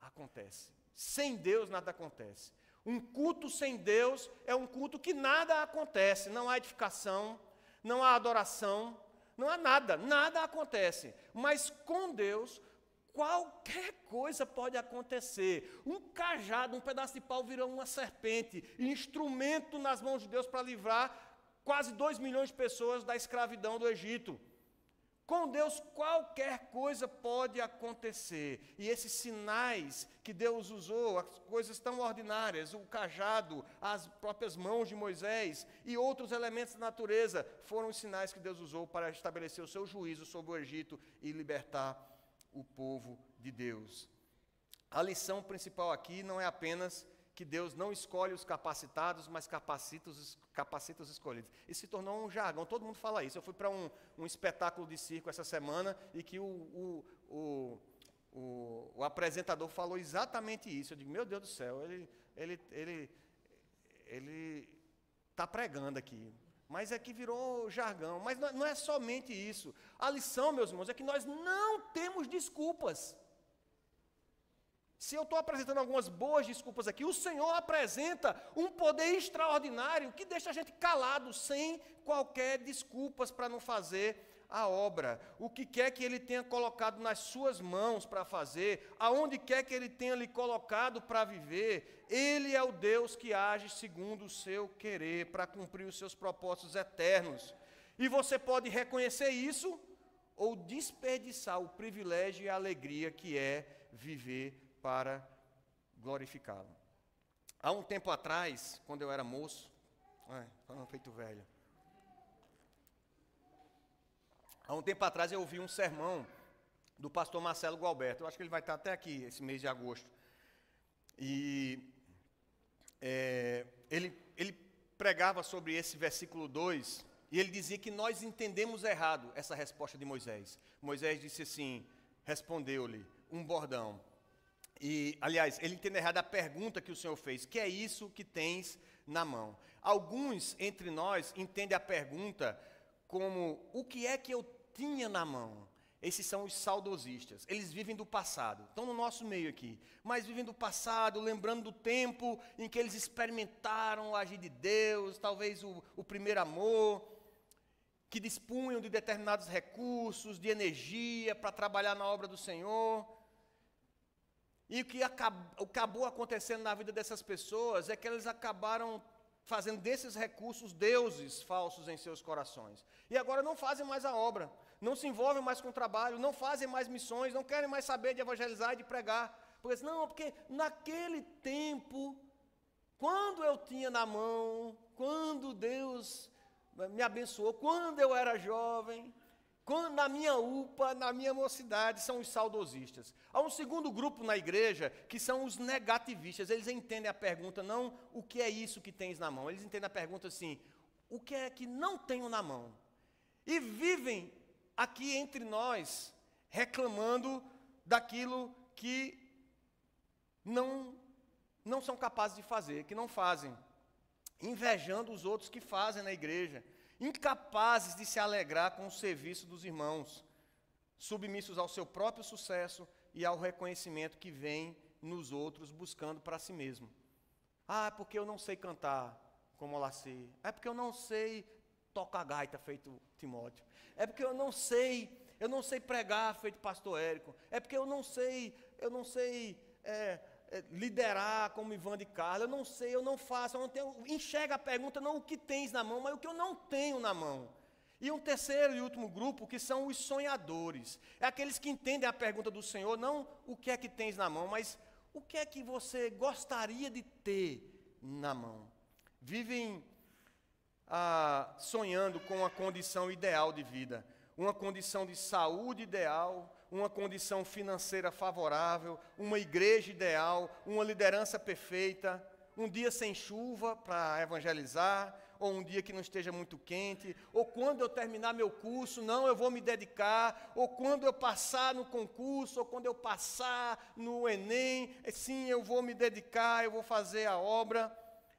acontece. Sem Deus, nada acontece. Um culto sem Deus é um culto que nada acontece. Não há edificação, não há adoração, não há nada. Nada acontece. Mas com Deus, qualquer coisa pode acontecer. Um cajado, um pedaço de pau virou uma serpente. Instrumento nas mãos de Deus para livrar quase 2 milhões de pessoas da escravidão do Egito. Com Deus, qualquer coisa pode acontecer. E esses sinais que Deus usou, as coisas tão ordinárias, o cajado, as próprias mãos de Moisés e outros elementos da natureza, foram os sinais que Deus usou para estabelecer o seu juízo sobre o Egito e libertar o povo de Deus. A lição principal aqui não é apenas que Deus não escolhe os capacitados, mas capacita os escolhidos. Isso se tornou um jargão, todo mundo fala isso. Eu fui para um espetáculo de circo essa semana e que o apresentador falou exatamente isso. Eu digo, meu Deus do céu, ele está pregando aqui. Mas é que virou jargão. Mas não é somente isso. A lição, meus irmãos, é que nós não temos desculpas. Se eu estou apresentando algumas boas desculpas aqui, o Senhor apresenta um poder extraordinário que deixa a gente calado, sem qualquer desculpas para não fazer a obra. O que quer que Ele tenha colocado nas suas mãos para fazer, aonde quer que Ele tenha lhe colocado para viver, Ele é o Deus que age segundo o seu querer, para cumprir os seus propósitos eternos. E você pode reconhecer isso, ou desperdiçar o privilégio e a alegria que é viver para glorificá-lo. Há um tempo atrás, quando eu era moço, Falando feito velho. Há um tempo atrás eu ouvi um sermão do pastor Marcelo Gualberto. Eu acho que ele vai estar até aqui esse mês de agosto. E ele pregava sobre esse versículo 2, e ele dizia que nós entendemos errado essa resposta de Moisés. Moisés disse assim, respondeu-lhe, um bordão. E, aliás, ele entende errado a pergunta que o Senhor fez, que é isso que tens na mão? Alguns entre nós entendem a pergunta como, o que é que eu tinha na mão? Esses são os saudosistas, eles vivem do passado, estão no nosso meio aqui, mas vivem do passado, lembrando do tempo em que eles experimentaram o agir de Deus, talvez o primeiro amor, que dispunham de determinados recursos, de energia para trabalhar na obra do Senhor. E o que acabou acontecendo na vida dessas pessoas é que eles acabaram fazendo desses recursos deuses falsos em seus corações. E agora não fazem mais a obra, não se envolvem mais com o trabalho, não fazem mais missões, não querem mais saber de evangelizar e de pregar. Porque naquele tempo, quando eu tinha na mão, quando Deus me abençoou, quando eu era jovem, na minha UPA, na minha mocidade, são os saudosistas. Há um segundo grupo na igreja, que são os negativistas. Eles entendem a pergunta, não o que é isso que tens na mão. Eles entendem a pergunta assim, o que é que não tenho na mão? E vivem aqui entre nós, reclamando daquilo que não são capazes de fazer, que não fazem. Invejando os outros que fazem na igreja. Incapazes de se alegrar com o serviço dos irmãos, submissos ao seu próprio sucesso e ao reconhecimento que vem nos outros, buscando para si mesmo. É porque eu não sei cantar como Olacê. É porque eu não sei tocar gaita, feito Timóteo. É porque eu não sei pregar, feito pastor Érico. É porque eu não sei liderar como Ivan de Carla, eu não faço, eu não tenho. Enxerga a pergunta, não o que tens na mão, mas o que eu não tenho na mão. E um terceiro e último grupo, que são os sonhadores. É aqueles que entendem a pergunta do Senhor, não o que é que tens na mão, mas o que é que você gostaria de ter na mão. Vivem sonhando com uma condição ideal de vida, uma condição de saúde ideal, uma condição financeira favorável, uma igreja ideal, uma liderança perfeita, um dia sem chuva para evangelizar, ou um dia que não esteja muito quente, ou quando eu terminar meu curso, eu vou me dedicar, ou quando eu passar no concurso, ou quando eu passar no Enem, sim, eu vou me dedicar, eu vou fazer a obra,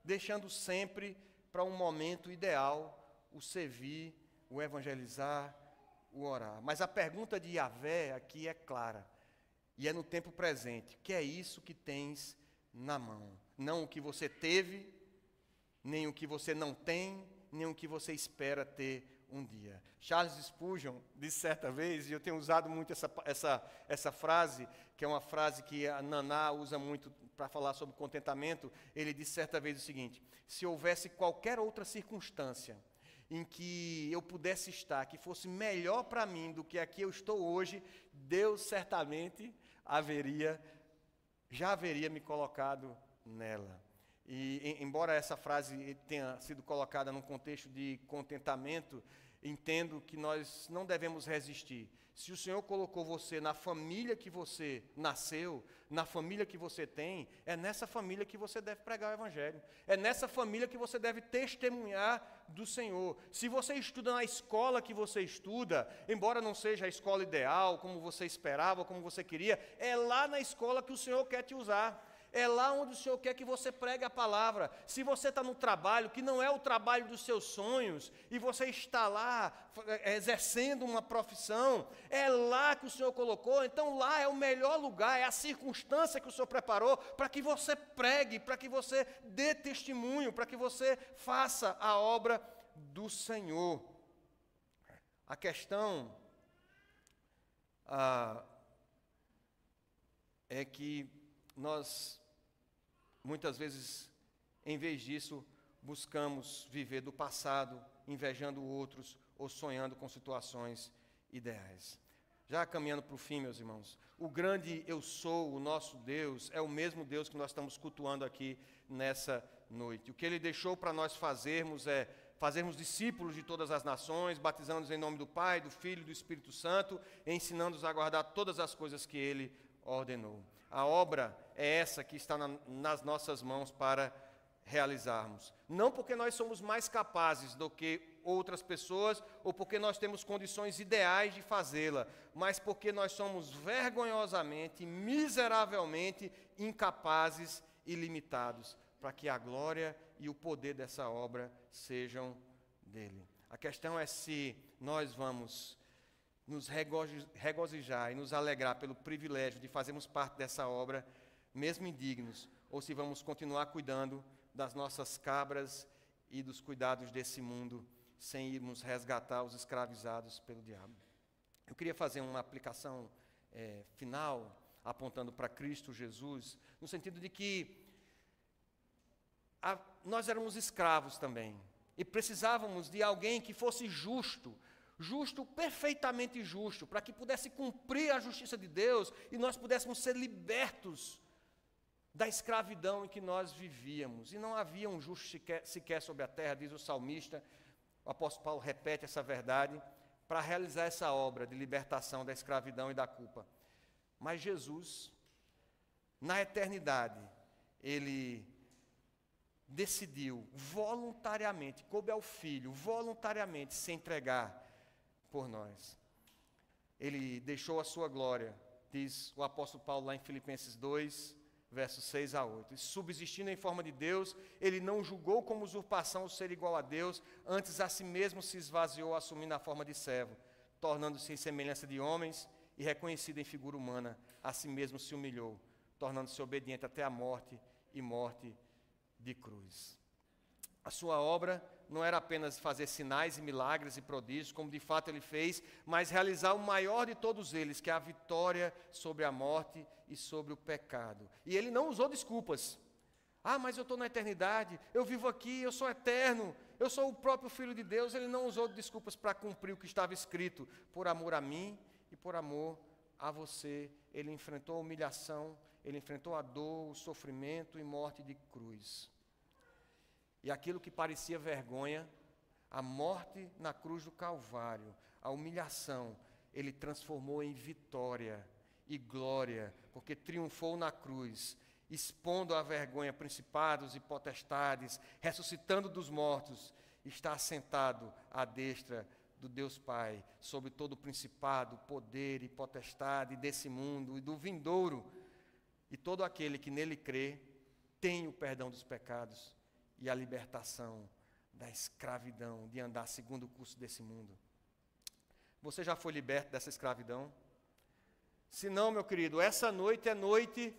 deixando sempre para um momento ideal o servir, o evangelizar, o orar. Mas a pergunta de Yahvé aqui é clara, e é no tempo presente. Que é isso que tens na mão? Não o que você teve, nem o que você não tem, nem o que você espera ter um dia. Charles Spurgeon disse certa vez, e eu tenho usado muito essa frase, que é uma frase que a Naná usa muito para falar sobre contentamento. Ele disse certa vez o seguinte: se houvesse qualquer outra circunstância em que eu pudesse estar, que fosse melhor para mim do que aqui eu estou hoje, Deus certamente já haveria me colocado nela. E embora essa frase tenha sido colocada num contexto de contentamento, entendo que nós não devemos resistir. Se o Senhor colocou você na família que você nasceu, na família que você tem, é nessa família que você deve pregar o Evangelho. É nessa família que você deve testemunhar do Senhor. Se você estuda na escola que você estuda, embora não seja a escola ideal, como você esperava, como você queria, é lá na escola que o Senhor quer te usar. É lá onde o Senhor quer que você pregue a palavra. Se você está no trabalho, que não é o trabalho dos seus sonhos, e você está lá exercendo uma profissão, é lá que o Senhor colocou, então lá é o melhor lugar, é a circunstância que o Senhor preparou para que você pregue, para que você dê testemunho, para que você faça a obra do Senhor. A questão é que nós, muitas vezes, em vez disso, buscamos viver do passado, invejando outros ou sonhando com situações ideais. Já caminhando para o fim, meus irmãos, o grande eu sou, o nosso Deus, é o mesmo Deus que nós estamos cultuando aqui nessa noite. O que Ele deixou para nós fazermos é fazermos discípulos de todas as nações, batizando-os em nome do Pai, do Filho e do Espírito Santo, ensinando-os a guardar todas as coisas que Ele ordenou. A obra é essa que está nas nossas mãos para realizarmos. Não porque nós somos mais capazes do que outras pessoas, ou porque nós temos condições ideais de fazê-la, mas porque nós somos vergonhosamente, miseravelmente incapazes e limitados, para que a glória e o poder dessa obra sejam dele. A questão é se nós vamos nos regozijar e nos alegrar pelo privilégio de fazermos parte dessa obra, mesmo indignos, ou se vamos continuar cuidando das nossas cabras e dos cuidados desse mundo, sem irmos resgatar os escravizados pelo diabo. Eu queria fazer uma aplicação final, apontando para Cristo Jesus, no sentido de que nós éramos escravos também, e precisávamos de alguém que fosse justo, perfeitamente justo, para que pudesse cumprir a justiça de Deus e nós pudéssemos ser libertos da escravidão em que nós vivíamos. E não havia um justo sequer sobre a terra, diz o salmista. O apóstolo Paulo repete essa verdade para realizar essa obra de libertação da escravidão e da culpa. Mas Jesus, na eternidade, Ele decidiu voluntariamente, coube ao Filho, voluntariamente se entregar por nós. Ele deixou a sua glória, diz o apóstolo Paulo lá em Filipenses 2, versos 6 a 8. E subsistindo em forma de Deus, ele não julgou como usurpação o ser igual a Deus, antes a si mesmo se esvaziou, assumindo a forma de servo, tornando-se em semelhança de homens e reconhecido em figura humana, a si mesmo se humilhou, tornando-se obediente até a morte e morte de cruz. A sua obra não era apenas fazer sinais e milagres e prodígios, como de fato ele fez, mas realizar o maior de todos eles, que é a vitória sobre a morte e sobre o pecado. E ele não usou desculpas. Mas eu estou na eternidade, eu vivo aqui, eu sou eterno, eu sou o próprio Filho de Deus. Ele não usou desculpas para cumprir o que estava escrito. Por amor a mim e por amor a você, ele enfrentou a humilhação, ele enfrentou a dor, o sofrimento e morte de cruz. E aquilo que parecia vergonha, a morte na cruz do Calvário, a humilhação, ele transformou em vitória e glória, porque triunfou na cruz, expondo à vergonha principados e potestades, ressuscitando dos mortos, está assentado à destra do Deus Pai, sobre todo o principado, poder e potestade desse mundo e do vindouro. E todo aquele que nele crê tem o perdão dos pecados e a libertação da escravidão, de andar segundo o curso desse mundo. Você já foi liberto dessa escravidão? Se não, meu querido, essa noite é noite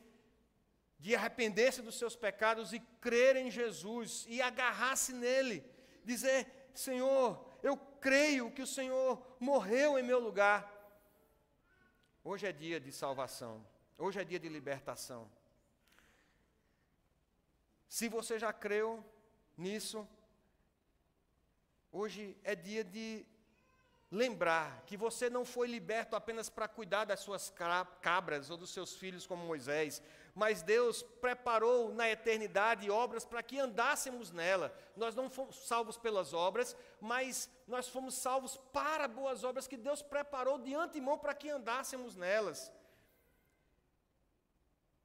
de arrepender-se dos seus pecados e crer em Jesus e agarrar-se nele. Dizer: Senhor, eu creio que o Senhor morreu em meu lugar. Hoje é dia de salvação. Hoje é dia de libertação. Se você já creu nisso, hoje é dia de lembrar que você não foi liberto apenas para cuidar das suas cabras ou dos seus filhos como Moisés, mas Deus preparou na eternidade obras para que andássemos nela. Nós não fomos salvos pelas obras, mas nós fomos salvos para boas obras que Deus preparou de antemão para que andássemos nelas.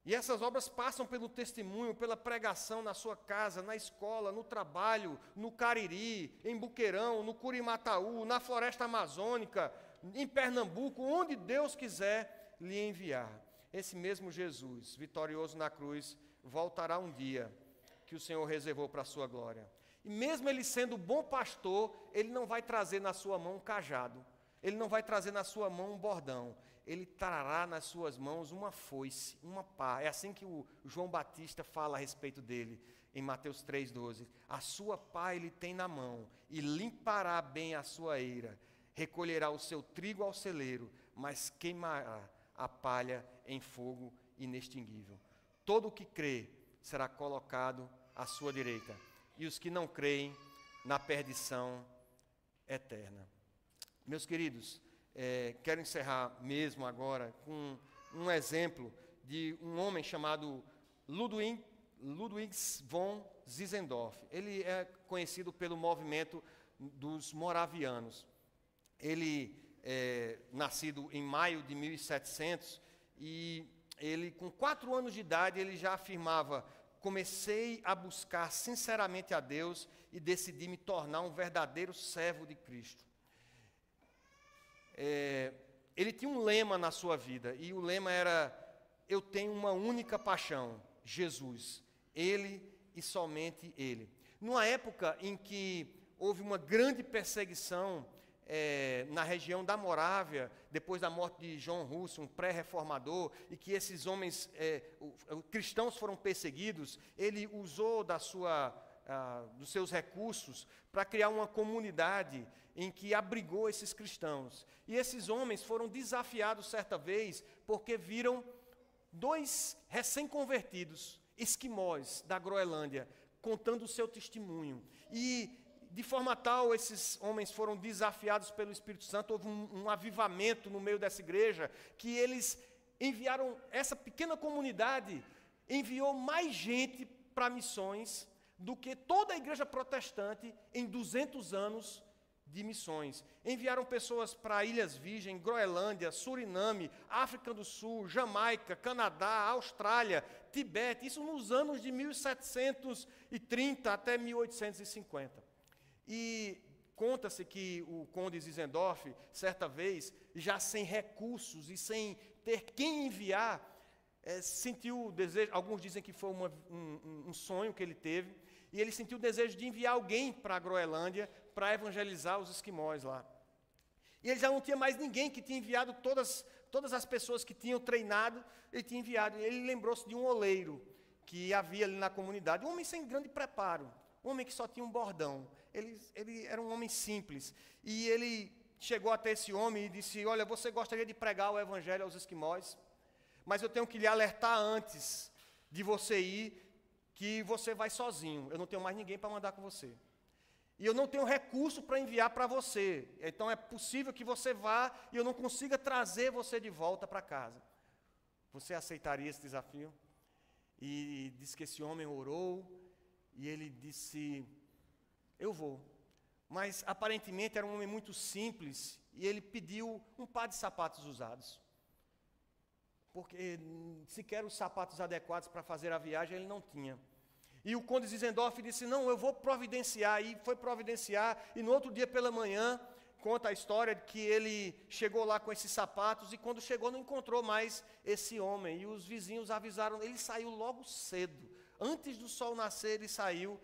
E essas obras passam pelo testemunho, pela pregação na sua casa, na escola, no trabalho, no Cariri, em Buqueirão, no Curimataú, na floresta amazônica, em Pernambuco, onde Deus quiser lhe enviar. Esse mesmo Jesus, vitorioso na cruz, voltará um dia que o Senhor reservou para a sua glória. E mesmo ele sendo o bom pastor, ele não vai trazer na sua mão um cajado, ele não vai trazer na sua mão um bordão. Ele trará nas suas mãos uma foice, uma pá. É assim que o João Batista fala a respeito dele, em Mateus 3,12. A sua pá ele tem na mão, e limpará bem a sua eira. Recolherá o seu trigo ao celeiro, mas queimará a palha em fogo inextinguível. Todo o que crê será colocado à sua direita, e os que não creem, na perdição eterna. Meus queridos, quero encerrar mesmo agora com um exemplo de um homem chamado Ludwig von Zinzendorf. Ele é conhecido pelo movimento dos moravianos. Ele é nascido em maio de 1700 e ele, com 4 anos de idade, ele já afirmava: comecei a buscar sinceramente a Deus e decidi me tornar um verdadeiro servo de Cristo. Ele tinha um lema na sua vida, e o lema era: eu tenho uma única paixão, Jesus, Ele e somente Ele. Numa época em que houve uma grande perseguição na região da Morávia, depois da morte de João Russo, um pré-reformador, e que esses homens cristãos foram perseguidos, ele usou dos seus recursos para criar uma comunidade em que abrigou esses cristãos. E esses homens foram desafiados certa vez porque viram 2 recém-convertidos, esquimós da Groenlândia, contando o seu testemunho. E de forma tal, esses homens foram desafiados pelo Espírito Santo, houve um avivamento no meio dessa igreja, que eles enviaram, essa pequena comunidade enviou mais gente para missões do que toda a igreja protestante em 200 anos de missões. Enviaram pessoas para Ilhas Virgens, Groenlândia, Suriname, África do Sul, Jamaica, Canadá, Austrália, Tibete, isso nos anos de 1730 até 1850. E conta-se que o conde Zinzendorf, certa vez, já sem recursos e sem ter quem enviar, sentiu o desejo, alguns dizem que foi um sonho que ele teve, e ele sentiu o desejo de enviar alguém para a Groenlândia para evangelizar os esquimós lá. E ele já não tinha mais ninguém, que tinha enviado todas as pessoas que tinham treinado, ele tinha enviado. E ele lembrou-se de um oleiro que havia ali na comunidade, um homem sem grande preparo, um homem que só tinha um bordão. Ele era um homem simples. E ele chegou até esse homem e disse: olha, você gostaria de pregar o evangelho aos esquimós, mas eu tenho que lhe alertar antes de você ir, que você vai sozinho. Eu não tenho mais ninguém para mandar com você. E eu não tenho recurso para enviar para você. Então é possível que você vá e eu não consiga trazer você de volta para casa. Você aceitaria esse desafio? E disse que esse homem orou e ele disse: eu vou. Mas aparentemente era um homem muito simples e ele pediu um par de sapatos usados. Porque sequer os sapatos adequados para fazer a viagem ele não tinha. E o conde Zinzendorf disse: não, eu vou providenciar. E foi providenciar, e no outro dia pela manhã, conta a história de que ele chegou lá com esses sapatos, e quando chegou não encontrou mais esse homem. E os vizinhos avisaram, ele saiu logo cedo. Antes do sol nascer, ele saiu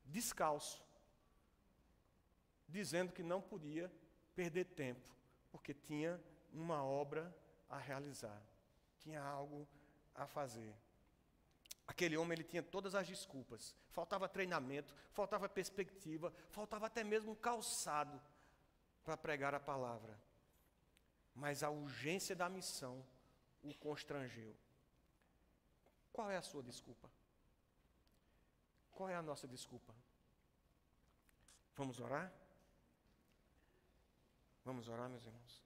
descalço, dizendo que não podia perder tempo, porque tinha uma obra a realizar, tinha algo a fazer. Aquele homem, ele tinha todas as desculpas, faltava treinamento, faltava perspectiva, faltava até mesmo um calçado para pregar a palavra, mas a urgência da missão o constrangeu. Qual é a sua desculpa? Qual é a nossa desculpa? Vamos orar? Vamos orar, meus irmãos?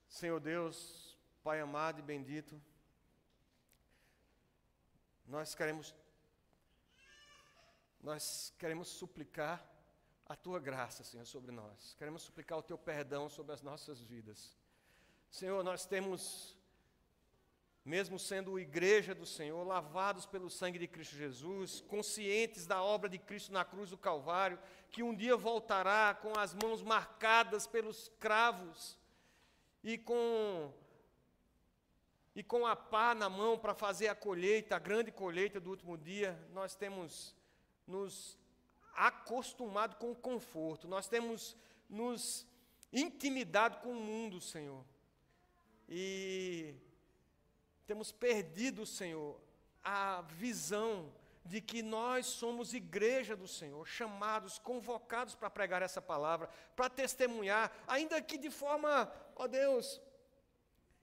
Senhor Deus, Pai amado e bendito, nós queremos suplicar a Tua graça, Senhor, sobre nós. Queremos suplicar o Teu perdão sobre as nossas vidas. Senhor, nós temos, mesmo sendo igreja do Senhor, lavados pelo sangue de Cristo Jesus, conscientes da obra de Cristo na cruz do Calvário, que um dia voltará com as mãos marcadas pelos cravos e com a pá na mão para fazer a colheita, a grande colheita do último dia. Nós temos nos acostumado com o conforto, nós temos nos intimidado com o mundo, Senhor, e temos perdido, Senhor, a visão de que nós somos igreja do Senhor, chamados, convocados para pregar essa palavra, para testemunhar, ainda que de forma, ó Deus,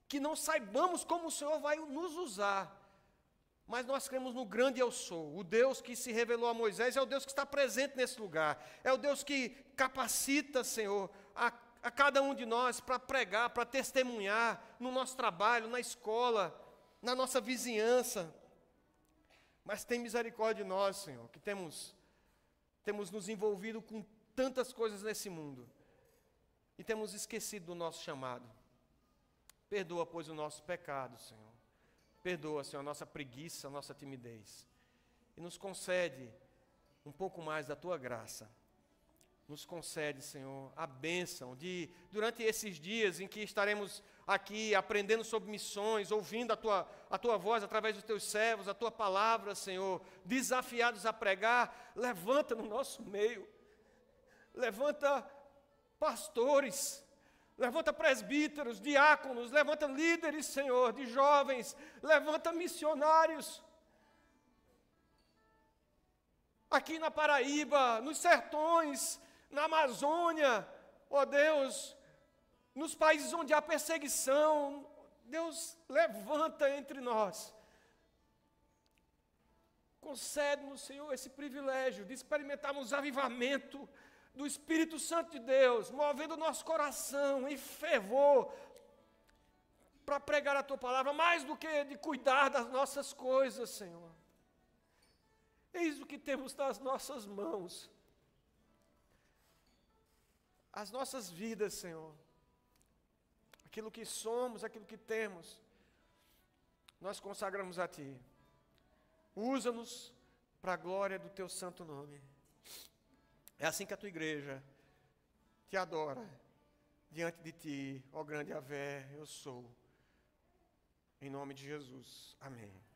que não saibamos como o Senhor vai nos usar, mas nós cremos no grande eu sou, o Deus que se revelou a Moisés, é o Deus que está presente nesse lugar, é o Deus que capacita, Senhor, a cada um de nós para pregar, para testemunhar no nosso trabalho, na escola, na nossa vizinhança. Mas tem misericórdia de nós, Senhor, que temos nos envolvido com tantas coisas nesse mundo e temos esquecido do nosso chamado. Perdoa, pois, o nosso pecado, Senhor. Perdoa, Senhor, a nossa preguiça, a nossa timidez. E nos concede um pouco mais da Tua graça. Nos concede, Senhor, a bênção de, durante esses dias em que estaremos aqui aprendendo sobre missões, ouvindo a tua voz através dos Teus servos, a Tua palavra, Senhor, desafiados a pregar, levanta no nosso meio, levanta pastores, levanta presbíteros, diáconos, levanta líderes, Senhor, de jovens, levanta missionários. Aqui na Paraíba, nos sertões, na Amazônia, ó Deus, nos países onde há perseguição, Deus levanta entre nós. Concede-nos, Senhor, esse privilégio de experimentarmos avivamento do Espírito Santo de Deus, movendo o nosso coração em fervor para pregar a Tua palavra, mais do que de cuidar das nossas coisas, Senhor. Eis o que temos nas nossas mãos. As nossas vidas, Senhor, aquilo que somos, aquilo que temos, nós consagramos a Ti. Usa-nos para a glória do Teu santo nome. É assim que a Tua igreja Te adora diante de Ti, ó grande Yahvé, eu sou. Em nome de Jesus. Amém.